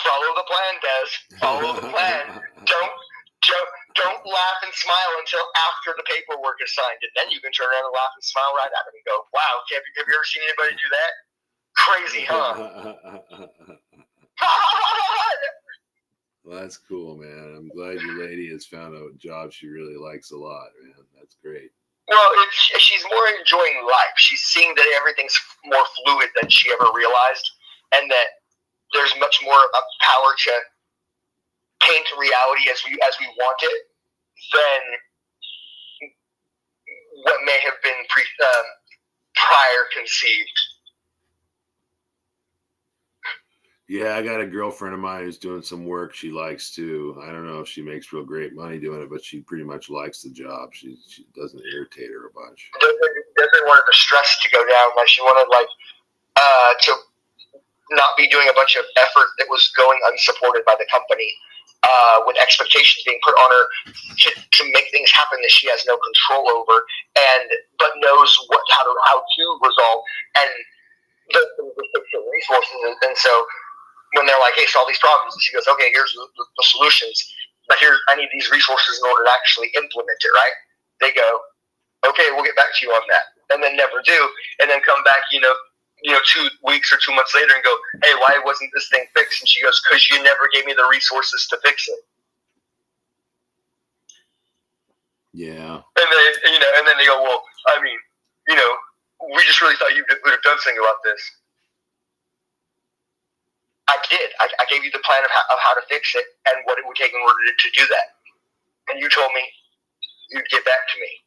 follow the plan, Des. Follow the plan. Don't laugh and smile until after the paperwork is signed, and then you can turn around and laugh and smile right at them and go, "Wow, have you ever seen anybody do that? Crazy, huh?" Well, that's cool, man. I'm glad your lady has found a job she really likes a lot, man. That's great. Well, she's more enjoying life. She's seeing that everything's more fluid than she ever realized, and that there's much more of power to paint reality as we want it than what may have been prior conceived. Yeah, I got a girlfriend of mine who's doing some work she likes too. I don't know if she makes real great money doing it, but she pretty much likes the job. She doesn't irritate her a bunch. Doesn't want the stress to go down. Like, she wanted to not be doing a bunch of effort that was going unsupported by the company, with expectations being put on her to make things happen that she has no control over, but knows how to resolve, and the resources. And so when they're like, "Hey, solve these problems," and she goes, "Okay, here's the solutions, but I need these resources in order to actually implement it." Right? They go, "Okay, we'll get back to you on that," and then never do, and then come back, 2 weeks or 2 months later and go, "Hey, why wasn't this thing fixed?" And she goes, "Because you never gave me the resources to fix it." Yeah. And then they go, "Well, I mean, we just really thought you would have done something about this." I did. I gave you the plan of how to fix it and what it would take in order to do that. And you told me you'd get back to me.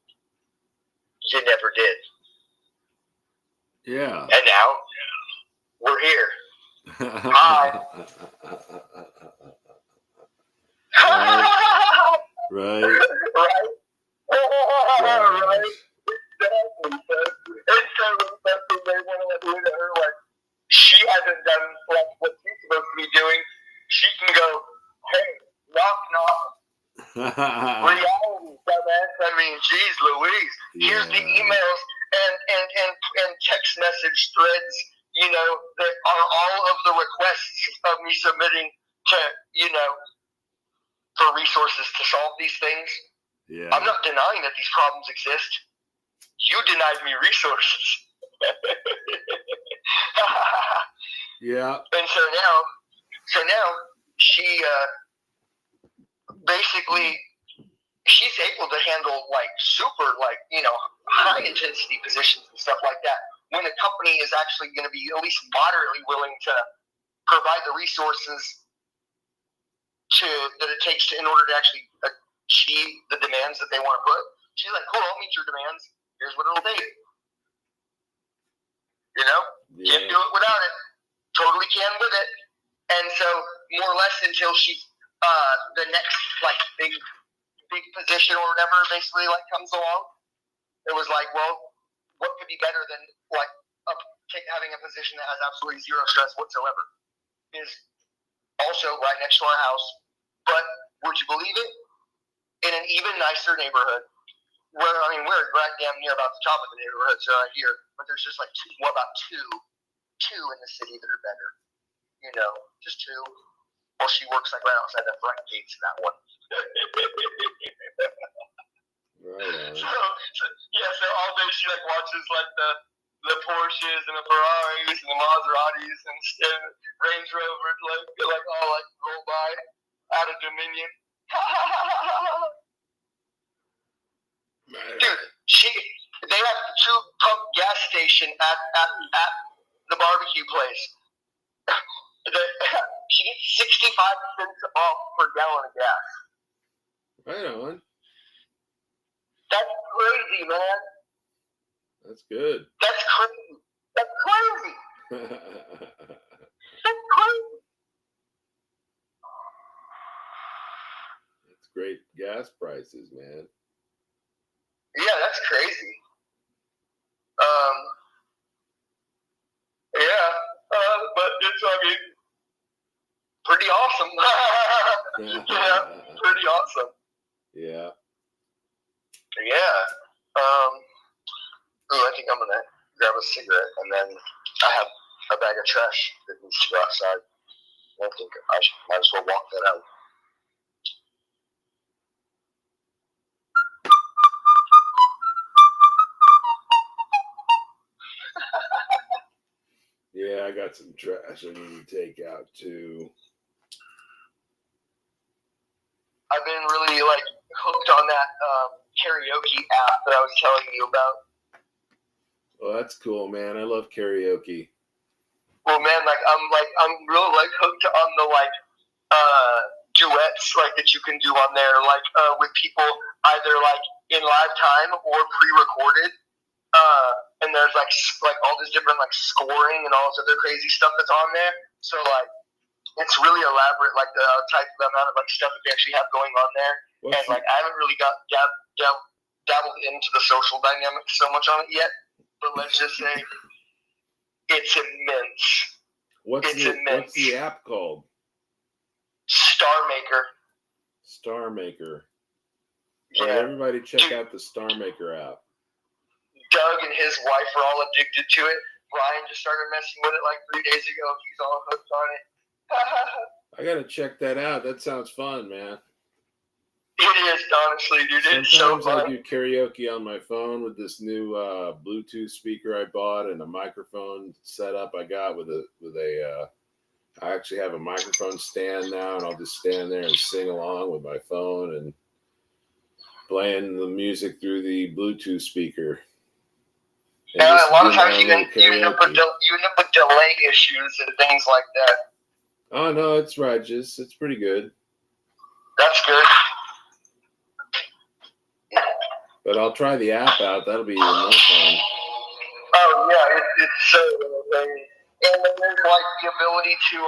You never did. Yeah. And now we're here. Hi. Right. Right. Right. Exactly. It's so they want to let her, like, she hasn't done like what she's supposed to be doing. She can go, "Hey, knock. Reality, dumbass." I mean, geez Louise. Yeah. Here's the emails and text message threads, that are all of the requests of me submitting to, for resources to solve these things. Yeah. I'm not denying that these problems exist. You denied me resources. Yeah. And so now she basically, she's able to handle like super, like, high intensity positions and stuff like that when a company is actually going to be at least moderately willing to provide the resources that it takes in order to actually achieve the demands that they want to put. She's like, cool, I'll meet your demands. Here's what it'll take. You know? Yeah. Can't do it without it. Totally can with it. And so, more or less, until she's the next like big position or whatever basically like comes along, it was like, well, what could be better than like having a position that has absolutely zero stress whatsoever? Is also right next to our house. But would you believe it? In an even nicer neighborhood, where we're right damn near about the top of the neighborhoods right here, but there's just like two in the city that are better. You know, just two. Well, she works like right outside the front gates of that one. Right on. So all day she like watches like the Porsches and the Ferraris and the Maseratis and Range Rovers like all like roll by out of Dominion. Dude, they have a 2-pump gas station at the barbecue place. She gets 65 cents off per gallon of gas. Right on. That's crazy, man. That's good. That's crazy. That's crazy. That's crazy. That's great gas prices, man. Yeah, that's crazy. But it's, pretty awesome. Yeah, pretty awesome. Yeah. Yeah. I think I'm going to grab a cigarette, and then I have a bag of trash that needs to go outside. I think I might as well walk that out. Yeah, I got some trash I need to take out too. I've been really hooked on that karaoke app that I was telling you about. Well, that's cool, man. I love karaoke. Well, man, I'm really hooked on the duets that you can do on there, with people either in live time or pre-recorded. And there's all this different scoring and all this other crazy stuff that's on there. So it's really elaborate, the type of amount of stuff that they actually have going on there. I haven't really got dabbled into the social dynamics so much on it yet. But let's just say it's immense. What's the app called? Star Maker. Star Maker. Yeah. Right, everybody check out the Star Maker app. Doug and his wife are all addicted to it. Brian just started messing with it 3 days ago. He's all hooked on it. I gotta check that out. That sounds fun, man. It is, honestly, dude. It's so fun. Sometimes I do karaoke on my phone with this new Bluetooth speaker I bought and a microphone setup I got with a. I actually have a microphone stand now, and I'll just stand there and sing along with my phone and playing the music through the Bluetooth speaker. Yeah, a lot of times you end up with delay issues and things like that. Oh no, it's righteous. It's pretty good. That's good. But I'll try the app out. That'll be even more fun. Oh yeah, it's so amazing. And then there's the ability to you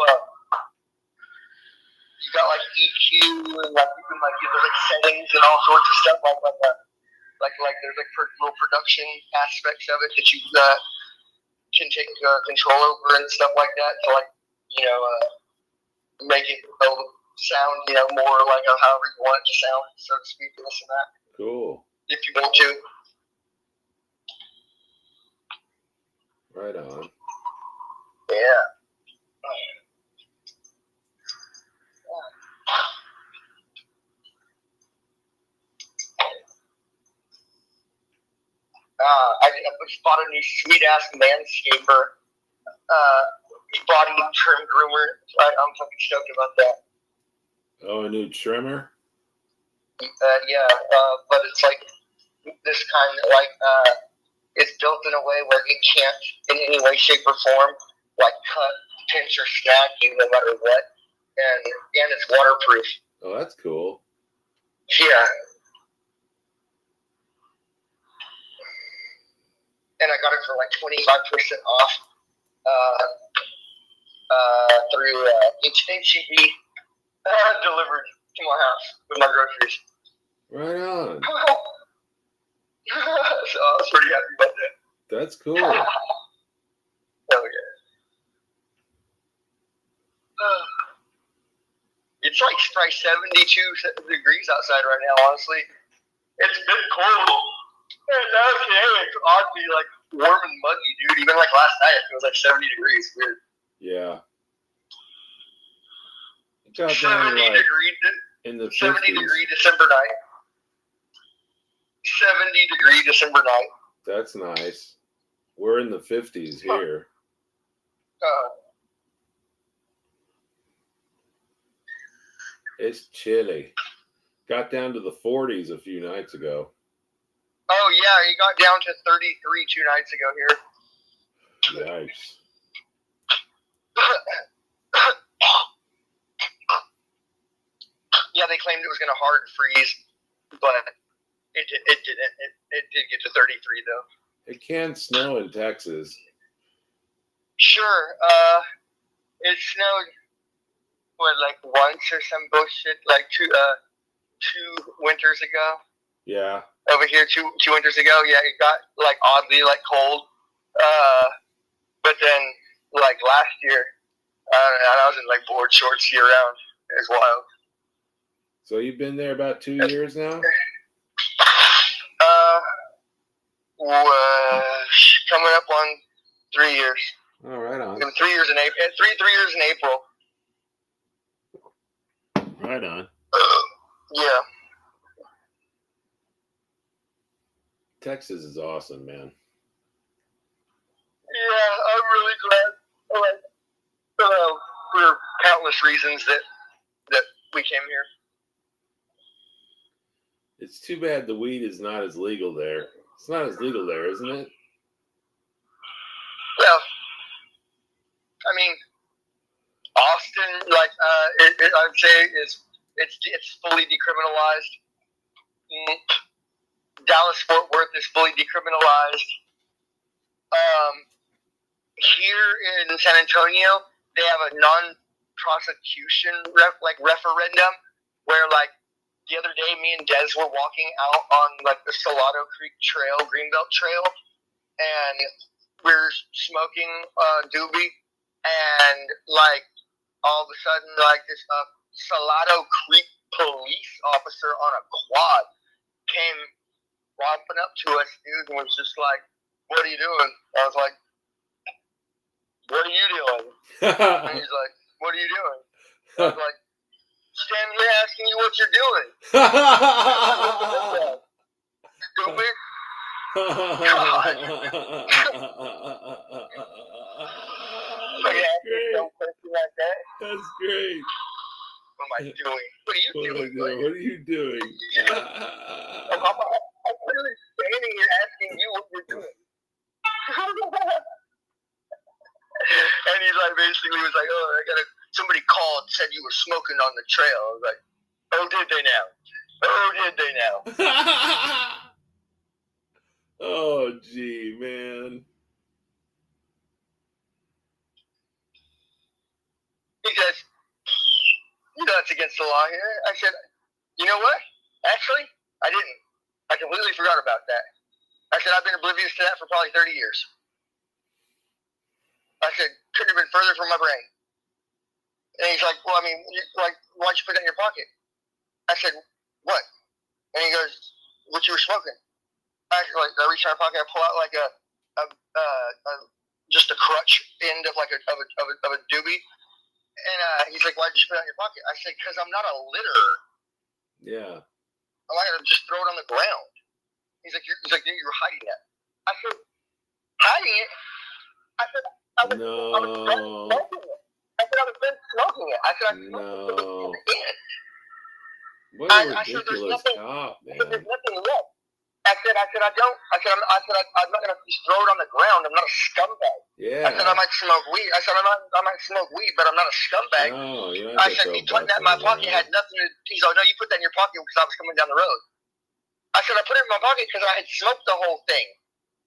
got EQ and you can give it settings and all sorts of stuff like that. There's little production aspects of it that you can take control over and stuff like that to make it sound more however you want it to sound, so to speak, this and that. Cool. If you want to. Right on. Yeah. I just bought a new sweet-ass Manscaper body trim groomer. I'm fucking stoked about that. Oh, a new trimmer? Yeah, but it's this kind of it's built in a way where it can't, in any way, shape, or form, like cut, pinch, or snag you no matter what. And it's waterproof. Oh, that's cool. Yeah. And I got it for like 25% off through HEB delivered to my house with my groceries. Right on. So I was pretty happy about that. That's cool. Oh, yeah. It's like probably 72 degrees outside right now, honestly. It's a bit cold. And okay, it's oddly like warm and muggy, dude. Even like last night, it was like 70 degrees. Weird. Yeah. It got 70 down like degree, in the 70 50s. degree December night. 70 degree December night. That's nice. We're in the 50s here. It's chilly. Got down to the 40s a few nights ago. Oh, yeah, it got down to 33 2 nights ago here. Yikes. Yeah, they claimed it was going to hard freeze, but it didn't. It did get to 33, though. It can snow in Texas. Sure. It snowed, like once or some bullshit, like two winters ago. Yeah. Over here, two winters ago. Yeah, it got like oddly like cold. But then like last year, I was in like board shorts year round. It was wild. So you've been there about 2 years now? Coming up on 3 years. Oh, right on. 3 years in April. 3 years in April. Right on. Yeah. Texas is awesome, man. Yeah, I'm really glad. For countless reasons that we came here. It's too bad the weed is not as legal there. It's not as legal there, isn't it? Yeah. I mean, Austin, like, I'd say it's fully decriminalized. Dallas Fort Worth is fully decriminalized. Here in San Antonio, they have a non-prosecution referendum where, like, the other day, me and Des were walking out on like the Salado Creek Trail, Greenbelt Trail, and we're smoking doobie, and like all of a sudden, like this Salado Creek police officer on a quad came romping up to us, dude, and was just like, "What are you doing?" I was like, "What are you doing?" And he's like, "What are you doing?" I was like, "Standing here asking you what you're doing." Stupid. God. That's great. Don't question like that. That's great. What am I doing? What are you doing? What are you doing? I'm literally standing here asking you what you're doing. And he's like, basically was like, "Oh, somebody called, said you were smoking on the trail." I was like, "Oh, did they now? Oh, did they now?" Oh, gee, man. He says, "You know that's against the law here." I said, "You know what? Actually, I didn't. I completely forgot about that." I said, "I've been oblivious to that for probably 30 years." I said, "Couldn't have been further from my brain." And he's like, "Well, I mean, like, why'd you put that in your pocket?" I said, "What?" And he goes, "What you were smoking." I reach in my pocket, I pull out like just a crutch end of like a doobie, and he's like, "Why'd you put it in your pocket?" I said, "Because I'm not a litterer. Yeah. I'm not gonna just throw it on the ground." He's like, "You're hiding it." I said, "Hiding it?" I said, I was smoking it. I said, I was done smoking it. I said, I smoked it. What a ridiculous cop, man. There's nothing left. I said, I'm not going to throw it on the ground. I'm not a scumbag. Yeah. I said, I might smoke weed. I said, I might smoke weed, but I'm not a scumbag. No, you don't I have to said, throw me putting that in my butts pocket around. had nothing to. He's like, no, you put that in your pocket because I was coming down the road. I said, I put it in my pocket because I had smoked the whole thing.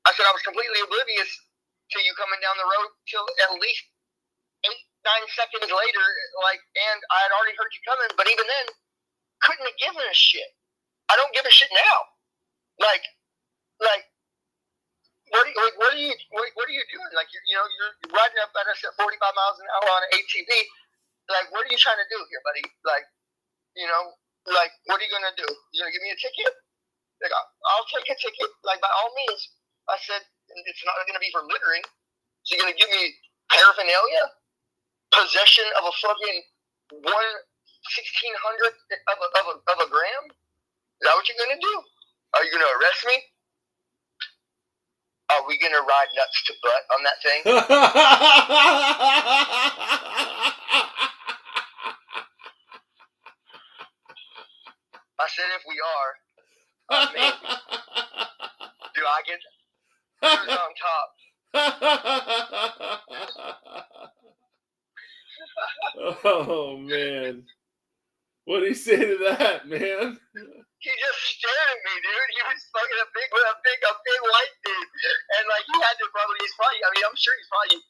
I said, I was completely oblivious to you coming down the road till at least 8-9 seconds later, and I had already heard you coming, but even then, couldn't have given a shit. I don't give a shit now. What are you doing? Like, you're riding up at us at 45 miles an hour on an ATV. Like, what are you trying to do here, buddy? Like, what are you gonna do? You gonna give me a ticket? Like, I'll take a ticket. Like, by all means. I said, it's not gonna be for littering. So you're gonna give me paraphernalia, possession of a fucking 1/1600 of a gram? Is that what you're gonna do? Are you gonna arrest me? Are we gonna ride nuts to butt on that thing? I said, if we are, maybe. Do I get who's on top? Oh man. What did he say to that, man? He just stared at me, dude. He was fucking a big white dude, and like he had to probably. I'm sure he's probably.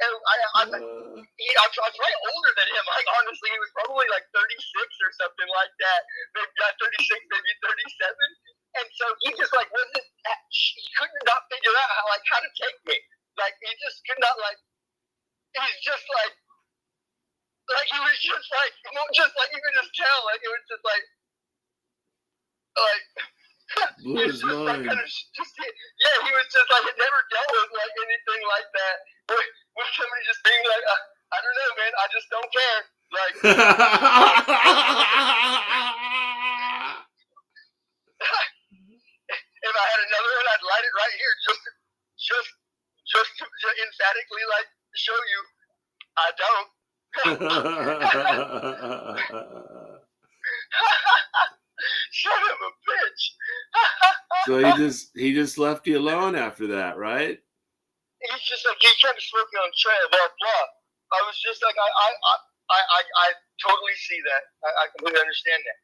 And I'm probably older than him. Like honestly, he was probably like 36 or something like that. Maybe not 36, maybe 37. And so he just like wasn't. He could not figure out how to take me. Like he just could not like. He's just like. Like he was just like you could just tell. Like it was just like. Blew his mind. He was just like had never dealt with like anything like that. With somebody just being like, I don't know, man. I just don't care. Like, if I had another one, I'd light it right here, just to emphatically like show you, I don't. Son of a bitch. So he just left you alone after that, right? He's just like, he's trying to smoke me on trail, blah blah. I was just like, I totally see that. I completely understand that.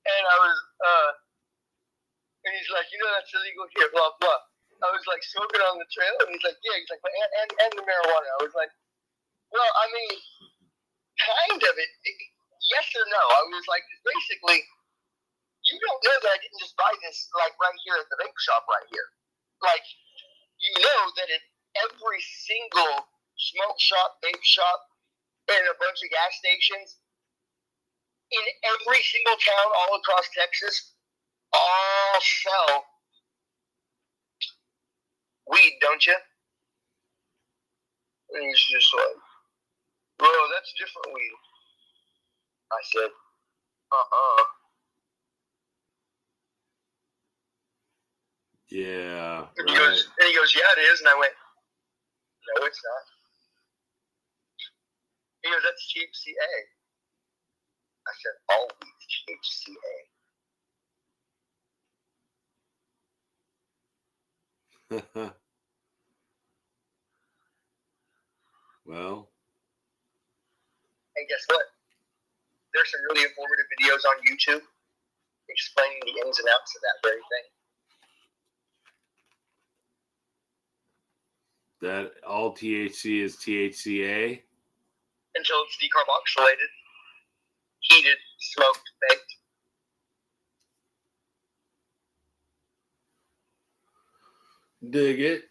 And I was, and he's like, that's illegal here, blah blah. I was like smoking on the trail, and he's like, yeah. He's like, and the marijuana. I was like, well, I mean, kind of it. Yes or no? I was like, basically, you don't know that I didn't just buy this like right here at the vape shop right here. Like, you know that at every single smoke shop, vape shop, and a bunch of gas stations in every single town all across Texas all sell weed, don't you? And he's just like, bro, that's different weed. I said, Yeah. And he goes, yeah, it is. And I went, no, it's not. He goes, that's THCA. I said, all weed's THCA. Well. And guess what? There's some really informative videos on YouTube explaining the ins and outs of that very thing. That all THC is THCA? Until it's decarboxylated, heated, smoked, baked. Dig it.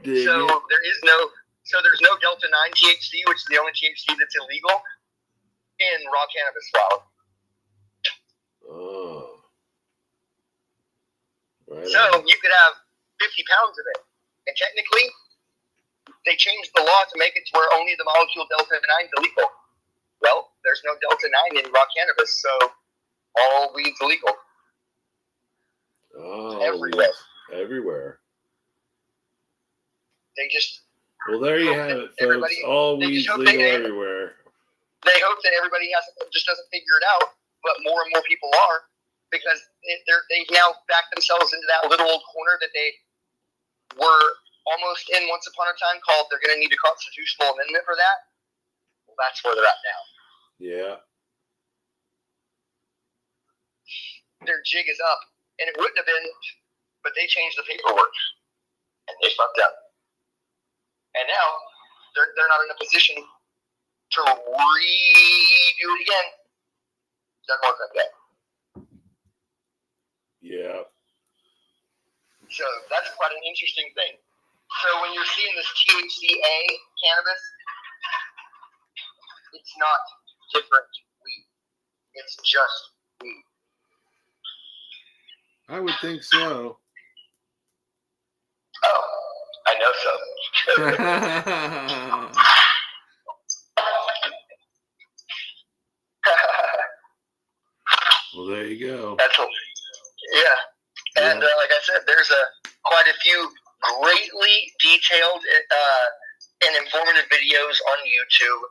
There's no Delta 9 THC, which is the only THC that's illegal in raw cannabis flower. Oh. Right. So you could have 50 pounds of it. And technically, they changed the law to make it to where only the molecule Delta 9 is illegal. Well, there's no Delta 9 in raw cannabis, so all weed's illegal. Oh, everywhere. They just... Well, there you have it, folks. All weed's legal everywhere. They hope that everybody just doesn't figure it out, but more and more people are. because they've now backed themselves into that little old corner that they were almost in once upon a time, called they're going to need a constitutional amendment for that. Well, that's where they're at now. Yeah. Their jig is up, and it wouldn't have been, but they changed the paperwork, and they fucked up. And now they're not in a position to redo it again. Doesn't work like that. Yeah. So that's quite an interesting thing. So when you're seeing this THCA cannabis, it's not different weed. It's just weed. I would think so. Oh, I know so. Well, there you go. Yeah. And like I said, there's quite a few greatly detailed and informative videos on YouTube,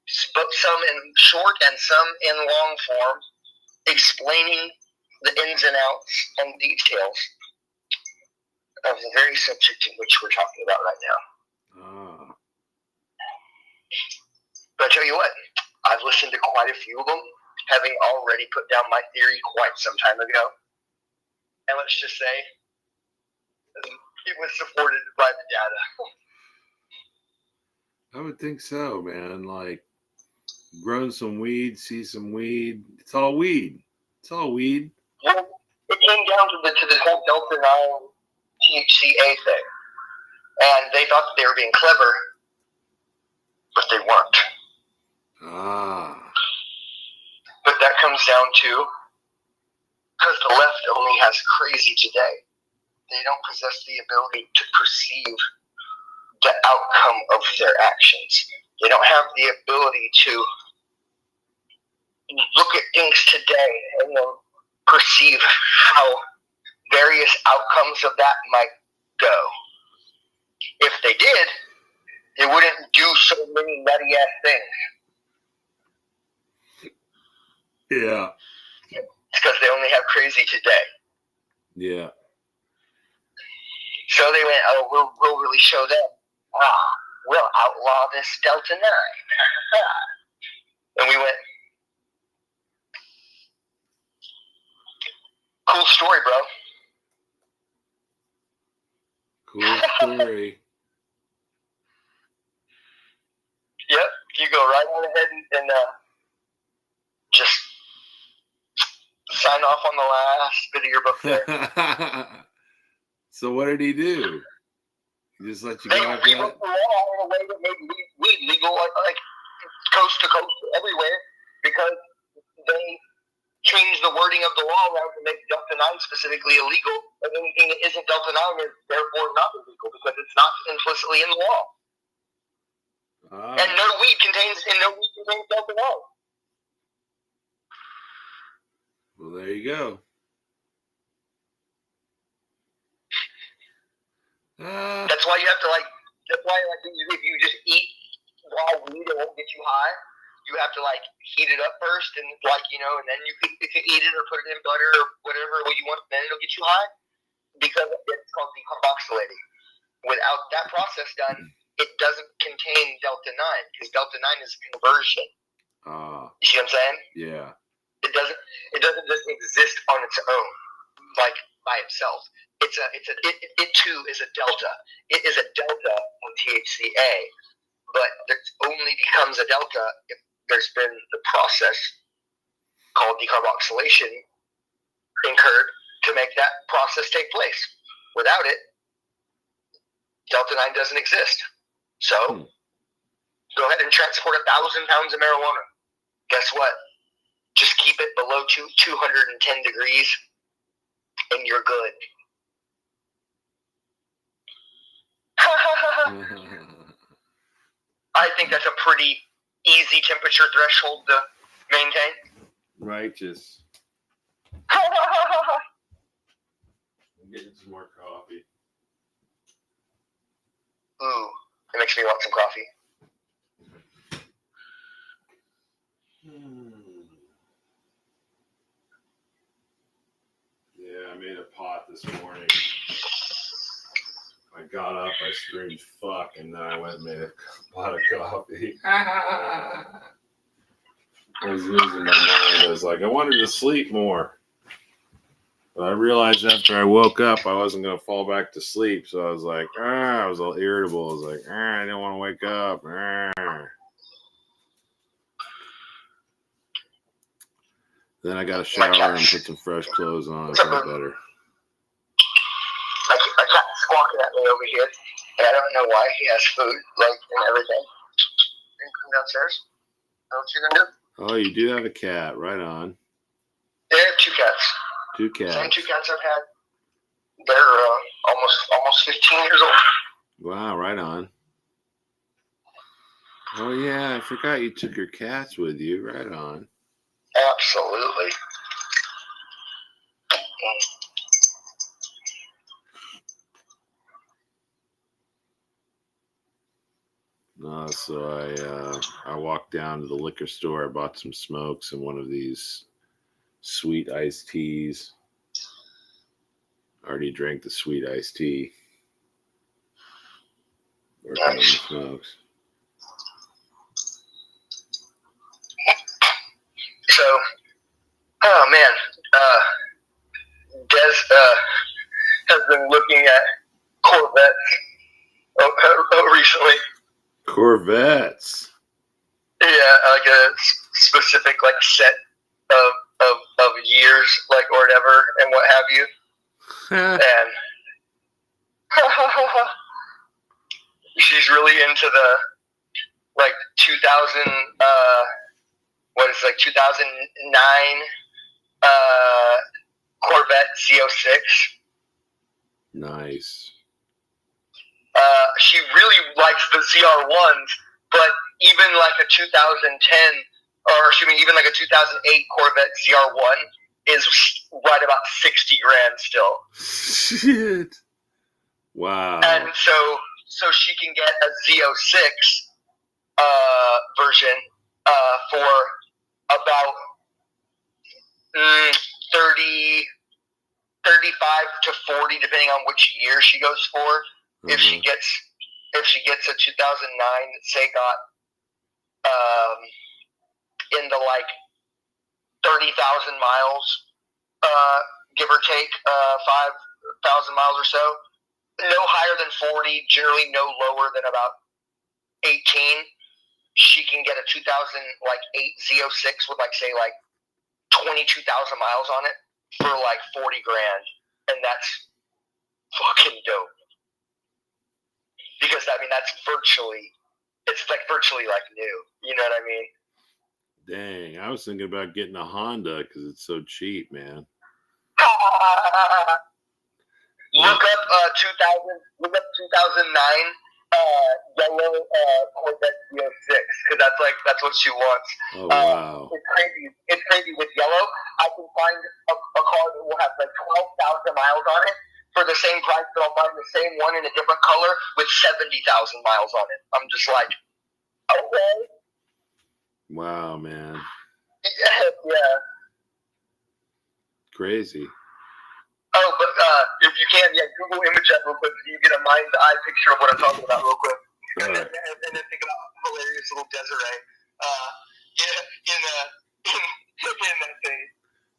some in short and some in long form, explaining the ins and outs and details of the very subject in which we're talking about right now. But I tell you what, I've listened to quite a few of them, having already put down my theory quite some time ago. And let's just say it was supported by the data. I would think so, man. Like, grown some weed, see some weed. It's all weed. It's all weed. Well, it came down to the whole Delta 9 THCA thing. And they thought that they were being clever, but they weren't. But that comes down to, because the left only has crazy today. They don't possess the ability to perceive the outcome of their actions. They don't have the ability to look at things today and then perceive how various outcomes of that might go. If they did, they wouldn't do so many nutty ass things. Yeah. It's because they only have crazy today. Yeah. So they went, oh, we'll really show them. We'll outlaw this Delta 9. And we went, cool story, bro. Cool story. Yep, you go right on ahead and just sign off on the last bit of your book there. So what did he do? He just let you They go after that? rewrote the law in a way that made weed legal, like coast to coast everywhere, because they changed the wording of the law around to make Delta 9 specifically illegal, and anything that isn't Delta 9 is therefore not illegal because it's not implicitly in the law. And no weed contains Delta 9. Well, there you go. That's why you have to if you just eat raw weed, it won't get you high. You have to heat it up first, and and then you can eat it or put it in butter or whatever you want. Then it'll get you high because it's called decarboxylating. Without that process done, it doesn't contain Delta 9 because Delta 9 is a conversion. You see what I'm saying? Yeah. It doesn't just exist on its own, by itself. It too is a delta. It is a delta on THCA, but it only becomes a delta if there's been the process called decarboxylation incurred to make that process take place. Without it, Delta 9 doesn't exist. So, go ahead and transport 1,000 pounds of marijuana. Guess what? Just keep it below 210 degrees, and you're good. I think that's a pretty easy temperature threshold to maintain. Righteous. I'm getting some more coffee. Ooh, it makes me want some coffee. made a pot this morning. I got up, I screamed fuck, and then I went and made a pot of coffee. I was losing my mind. I was like, I wanted to sleep more. But I realized after I woke up, I wasn't going to fall back to sleep. So I was like, I was all irritable. I was like, I didn't want to wake up. Then I got a shower and put some fresh clothes on. I felt better. My cat's squawking at me over here, and I don't know why. He has food, like, and everything. Can you come downstairs? Is that what you're going to do? Oh, you do have a cat. Right on. Yeah, I have 2 cats. 2 cats. Same 2 cats I've had. They're almost 15 years old. Wow, right on. Oh, yeah, I forgot you took your cats with you. Right on. Absolutely. So I walked down to the liquor store. I bought some smokes and one of these sweet iced teas. I already drank the sweet iced tea. Working on the smokes. So, oh man, Des has been looking at Corvettes recently. Corvettes. Yeah, like a specific like set of years, like or whatever, and what have you. And she's really into the like 2000 what is it, like 2009 Corvette Z06. Nice. She really likes the ZR1s, but even like a 2010, or excuse me, even like a 2008 Corvette ZR1 is right about 60 grand still. Shit. Wow. And so she can get a Z06 version for about 30, 35 to 40, depending on which year she goes for. Mm-hmm. If she gets a 2009 that say got in the like 30,000 miles, give or take 5,000 miles or so, no higher than 40, generally no lower than about 18. She can get a 2008 Z06 with like say like 22,000 miles on it for like 40 grand, and that's fucking dope. Because I mean that's virtually like new. You know what I mean? Dang, I was thinking about getting a Honda because it's so cheap, man. Look up 2009 yellow Corvette Z06 because that's what she wants. Oh wow! It's crazy. With yellow, I can find a car that will have like 12,000 miles on it for the same price, but I'll find the same one in a different color with 70,000 miles on it. I'm just like, okay. Wow, man. Yeah. Crazy. Oh, but if you can, Google image that real quick so you get a mind's eye picture of what I'm talking about real quick. And then think about hilarious little Desiree in that thing.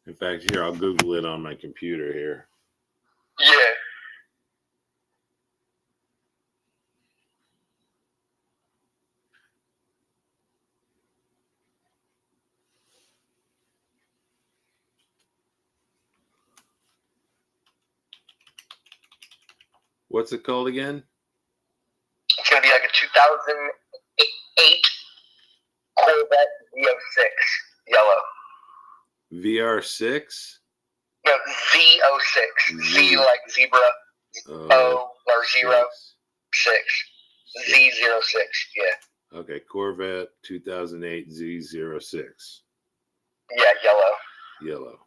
In fact, here, I'll Google it on my computer here. Yeah. What's it called again? It's going to be like a 2008 Corvette Z06 yellow. VR6? No, Z06. Z like zebra. O or 06. Z06, yeah. Okay, Corvette 2008 Z06. Yeah, yellow. Yellow.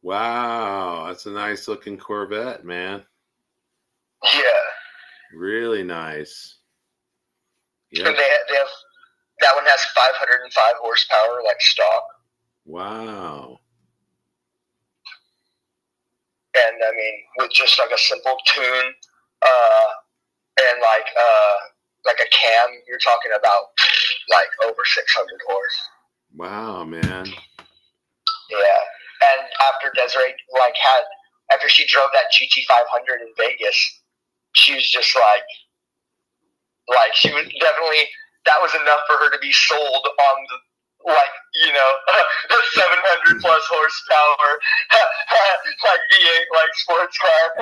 Wow, that's a nice looking Corvette, man. Yeah. Really nice. And they have that one has 505 horsepower, like stock. Wow. And I mean, with just like a simple tune, and like a cam, you're talking about like over 600 horse. Wow, man. Yeah. And after Desiree after she drove that GT500 in Vegas, she was just like she was definitely, that was enough for her to be sold on the, like, you know, the 700 plus horsepower, like V8, like sports car.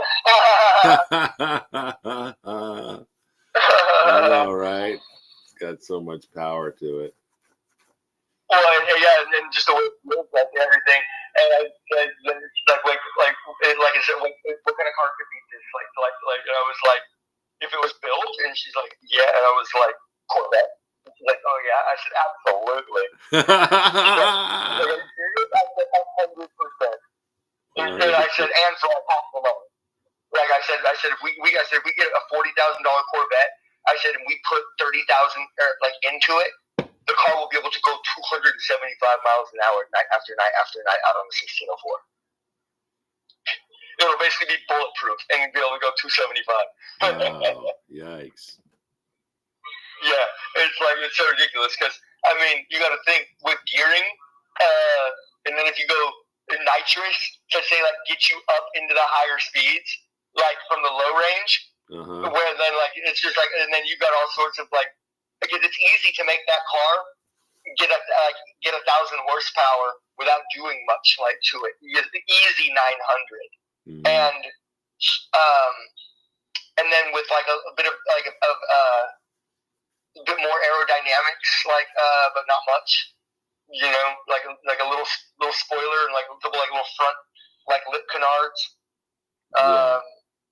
I know, right? It's got so much power to it. Well, yeah, and then just the way it looks, like everything, and then like I said, what kind of car could beat this? And I was like, if it was built, and she's like, yeah, and I was like, Corvette. And she's like, oh yeah. I said, absolutely. She's like, are you serious? I said, 100%. And I said, and for like half the money. Like I said, if we get a $40,000 Corvette, I said, and we put 30,000 like into it, the car will be able to go 275 miles an hour night after night after night out on the 1604. It'll basically be bulletproof and be able to go 275. Wow, yikes. Yeah, it's so ridiculous because, I mean, you got to think with gearing, and then if you go nitrous to say like get you up into the higher speeds, like from the low range, where then like it's just like, and then you got all sorts of like, because it's easy to make that car get 1,000 horsepower without doing much like to it. Easy 900, and then with like a bit of like a bit more aerodynamics, like but not much. You know, like a little spoiler and like a couple like little front like lip canards.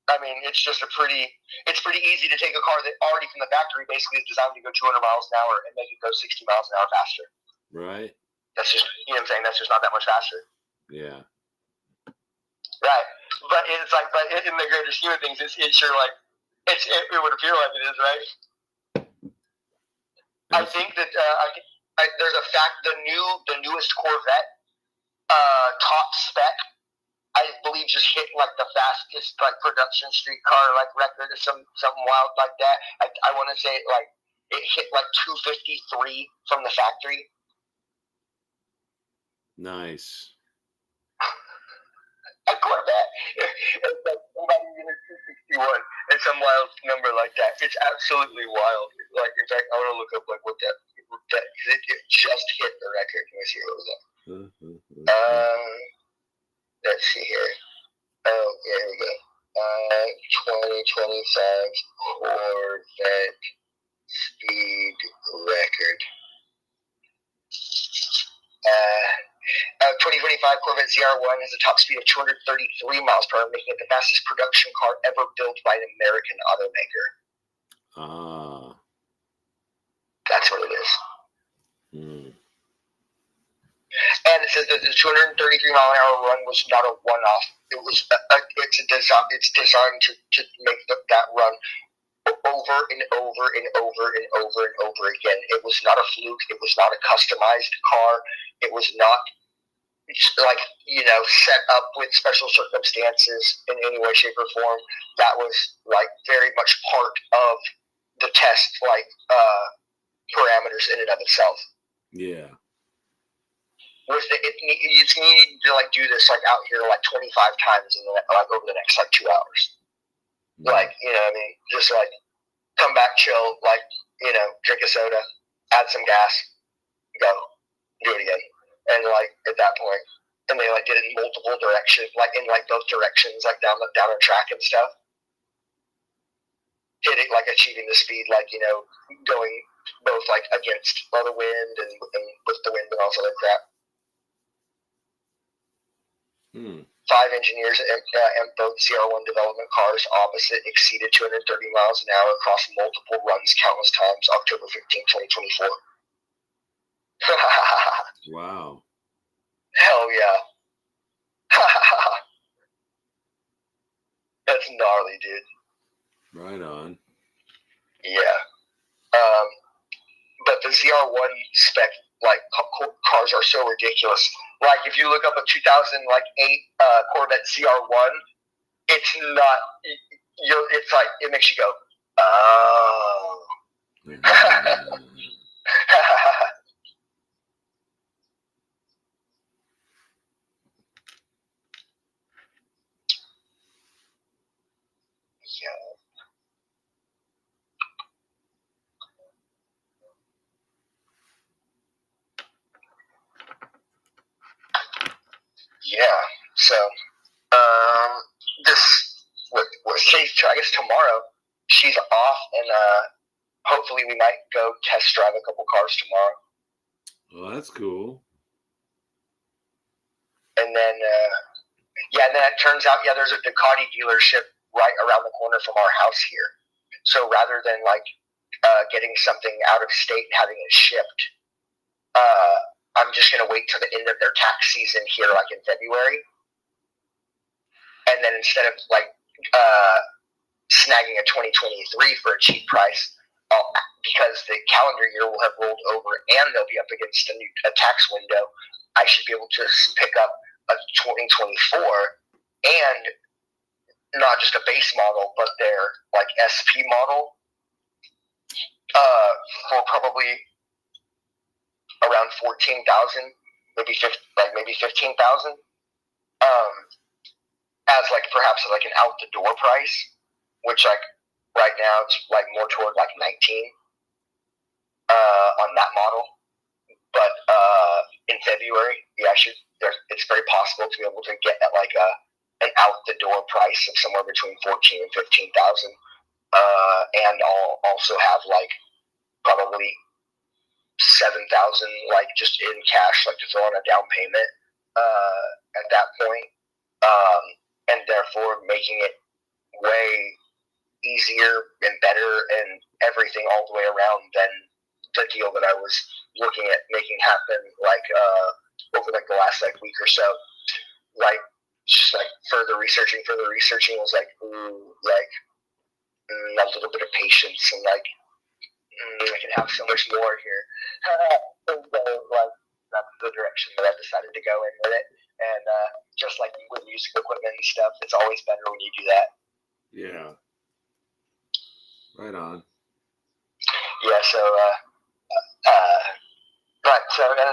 I mean, it's pretty easy to take a car that already from the factory basically is designed to go 200 miles an hour and make it go 60 miles an hour faster. Right. That's just, you know what I'm saying? That's just not that much faster. Yeah. Right. But it's like, but in the greater scheme of things, it's sure like, it would appear like it is, right? I think that there's a fact, the newest Corvette top spec, I believe just hit like the fastest like production street car like record or something wild like that. I want to say like it hit like 253 from the factory. Nice. A Corvette. It's like somebody in a 261 and some wild number like that. It's absolutely wild. Like in fact, I want to look up like what that because it just hit the record. Let me see what was that. Let's see here. Oh, yeah, here we go. 2025 Corvette speed record. 2025 Corvette ZR1 has a top speed of 233 miles per hour, making it the fastest production car ever built by an American automaker. That's what it is. And it says that the 233 mile an hour run was not a one-off. It was it's designed to make that run over and over and over and over and over again. It was not a fluke. It was not a customized car. It was not like, you know, set up with special circumstances in any way, shape, or form. That was like very much part of the test, like parameters in and of itself. Yeah. It's needing to like do this like out here like 25 times in like over the next like 2 hours. Like, you know what I mean? Just like come back, chill, like, you know, drink a soda, add some gas, go, do it again. And like at that point, and they like did it in multiple directions, like in like both directions, like down a track and stuff. Hitting like achieving the speed, like, you know, going both like against the wind and with the wind and all that crap. 5 engineers and both CR1 development cars opposite exceeded 230 miles an hour across multiple runs countless times, October 15, 2024. Wow. Hell yeah. That's gnarly, dude. Right on. Yeah. But the ZR1 spec cars are so ridiculous. Like if you look up a 2008 Corvette ZR1, it's not. It's like it makes you go, oh. Yeah. So, this with Chase, I guess tomorrow she's off, and hopefully we might go test drive a couple cars tomorrow. Well, that's cool. And then, and then it turns out, there's a Ducati dealership right around the corner from our house here. So rather than getting something out of state and having it shipped, I'm just gonna wait till the end of their tax season here, like in February. And then instead of snagging a 2023 for a cheap price, because the calendar year will have rolled over and they'll be up against a tax window, I should be able to pick up a 2024 and not just a base model, but their SP model for probably around 14,000, maybe 15,000. As perhaps an out the door price, which right now it's more toward 19 on that model. But in February, it's very possible to be able to get at an out the door price of somewhere between 14 and 15,000, and I'll also have probably 7,000 just in cash to throw on a down payment at that point. And therefore making it way easier and better and everything all the way around than the deal that I was looking at making happen over the last week or so. Just further researching was a little bit of patience and I can have so much more here. And so, that's the direction that I decided to go in with it. And just like with music equipment and stuff, it's always better when you do that. Yeah. Right on. Yeah. So, right. So, and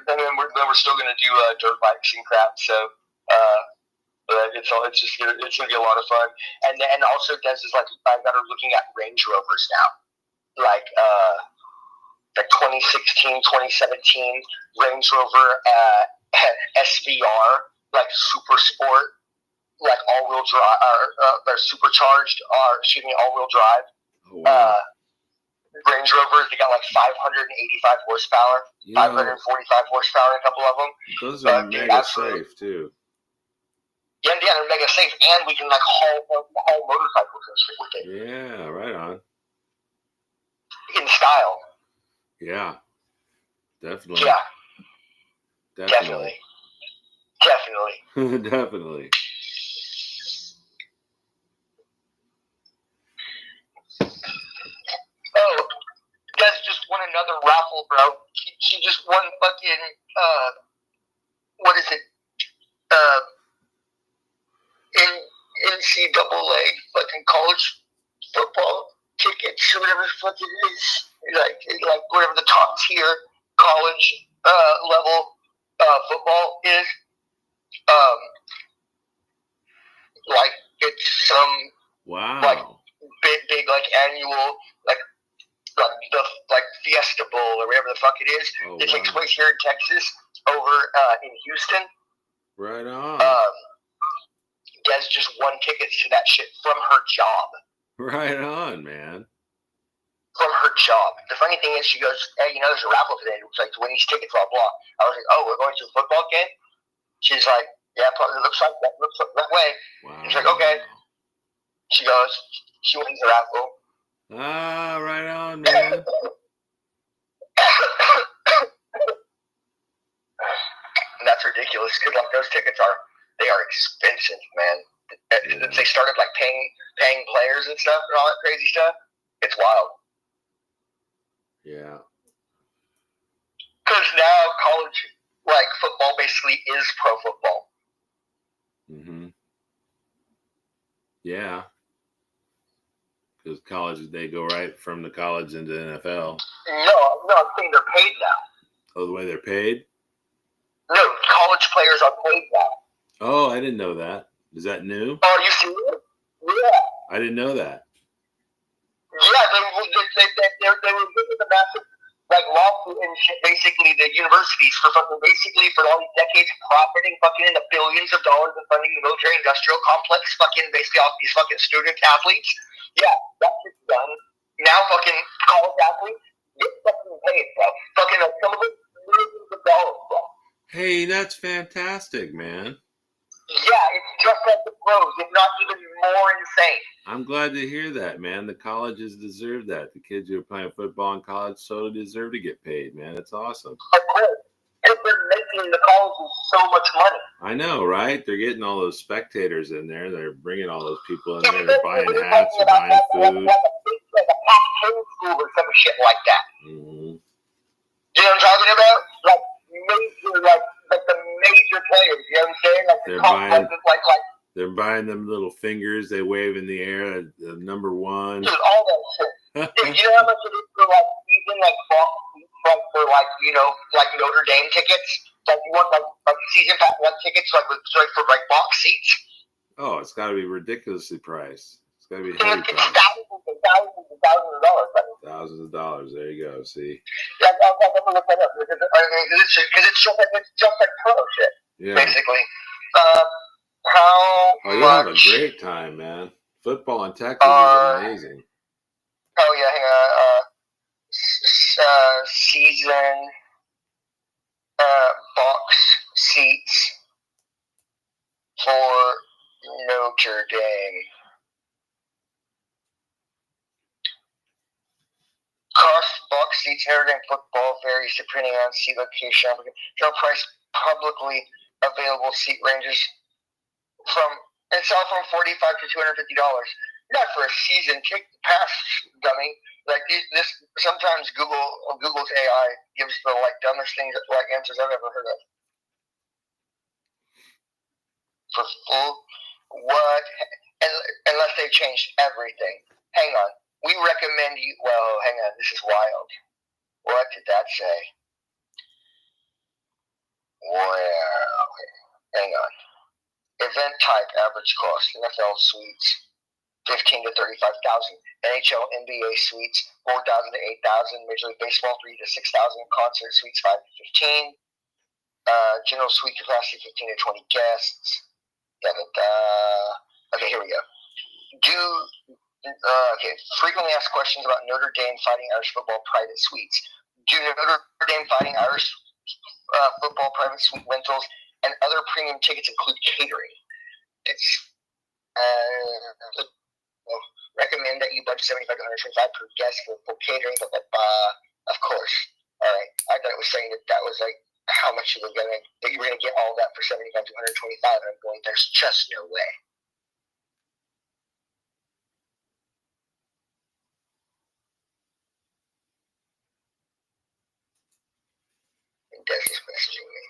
then we're still gonna do dirt bikes and crap. So, it's gonna be a lot of fun. And also, Des is I got her looking at Range Rovers now, the 2016, 2017 Range Rover SVR, super sport, all-wheel drive, they're supercharged, all-wheel drive. Oh, wow. Range Rovers, they got 585 horsepower, 545 horsepower in a couple of them. Those are mega safe, too. Yeah, they're mega safe, and we can haul motorcycles and shit with it. Yeah, right on. In style. Yeah, definitely. Yeah. Definitely. Definitely. Oh, Des just won another raffle, bro. She just won fucking, what is it? NCAA fucking college football tickets, whatever the fuck it is. Whatever the top tier college level football is. It's some wow. big annual the Fiesta Bowl or whatever the fuck it is. Oh, it takes place here in Texas, over in Houston. Right on. Des just won tickets to that shit from her job. Right on, man. From her job. The funny thing is, she goes, "Hey, there's a raffle today. It looks like to win these tickets, blah blah." I was like, "Oh, we're going to a football game?" She's like, "Yeah, it looks like that way." Wow. She's like, "Okay." She goes, she wins the raffle. Ah, right on, man. And that's ridiculous because those tickets they are expensive, man. They started like paying players and stuff and all that crazy stuff. It's wild. Yeah. Because now college, like football, basically is pro football. Mm-hmm. Yeah. Because college, they go right from the college into NFL. No, I'm saying they're paid now. Oh, the way they're paid? No, college players are paid now. Oh, I didn't know that. Is that new? Oh, you see it? Yeah. I didn't know that. Yeah, they were getting the massive like lawsuit and shit. Basically, the universities for all these decades profiting in the billions of dollars and funding the military-industrial complex. Basically all these student athletes. Yeah, that shit's done. Now college athletes get paid, bro. Some of them millions of dollars, bro. Hey, that's fantastic, man. Yeah, it's just like the pros, if not even more insane. I'm glad to hear that, man. The colleges deserve that. The kids who are playing football in college totally deserve to get paid, man. It's awesome. Of course. And they're making the colleges so much money. I know, right? They're getting all those spectators in there. They're bringing all those people in there. They're buying hats, they're buying food. Like a Pac-10 school or some shit like that. Mm-hmm. You know what I'm talking about? Like major, like the major players. You know what I'm saying? Like they're buying them little fingers they wave in the air. The number one. Dude, all that shit. Dude, you know how much it is for season box seats, for Notre Dame tickets? Like you want season pass tickets for box seats? Oh, it's got to be ridiculously priced. It's got to be heavy priced. Thousands and thousands and thousands of dollars. Buddy. Thousands of dollars. There you go. See. Yeah, I'm gonna look that up because it's just like pro shit. Yeah. Basically. You'll have a great time, man. Football in Texas is amazing. Oh yeah, hang on. Season box seats for Notre Dame. Cost box seats Notre Dame football varies depending on seat location. General price publicly available seat ranges from $45 to $250. Not for a season pass, dummy. Like this, sometimes Google's AI gives the dumbest things answers I've ever heard of. For full what? Unless they've changed everything. Hang on. We recommend you. Well, hang on. This is wild. What did that say? Well, hang on. Event type, average cost, NFL suites, $15,000 to $35,000. NHL, NBA suites, $4,000 to $8,000. Major League Baseball, $3,000 to $6,000. Concert suites, $5,000 to $15,000. General suite capacity, 15 to 20 guests. Okay, here we go. Frequently asked questions about Notre Dame Fighting Irish football private suites. Do Notre Dame Fighting Irish football private suite rentals and other premium tickets include catering? It's recommend that you budget $75 to $125 per guest for catering, but of course. All right, I thought it was saying that was how much you were gonna get all that for $75 to $125. I'm going, there's just no way. And Des is messaging me.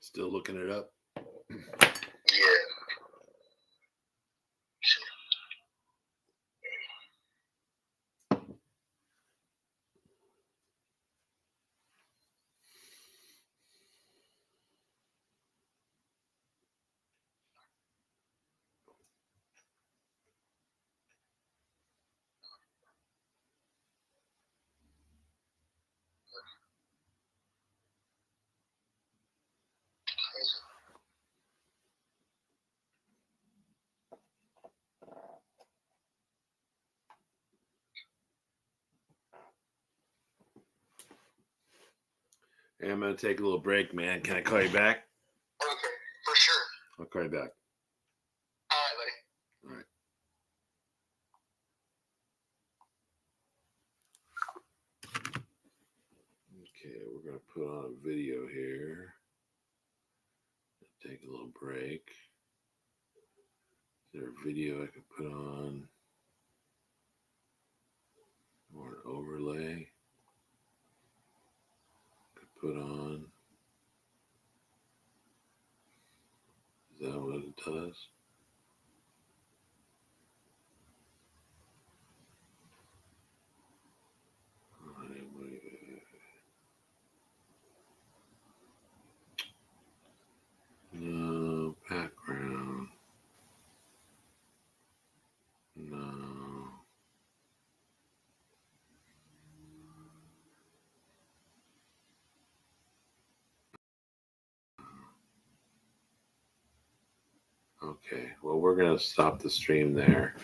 Still looking it up. Yeah. Hey, I'm going to take a little break, man. Can I call you back? Okay, for sure. I'll call you back. All right, buddy. All right. Okay, we're going to put on a video here. Take a little break. Is there a video I could put on? Or an overlay? Could put on. Is that what it does? No background. No. Okay, well, we're going to stop the stream there.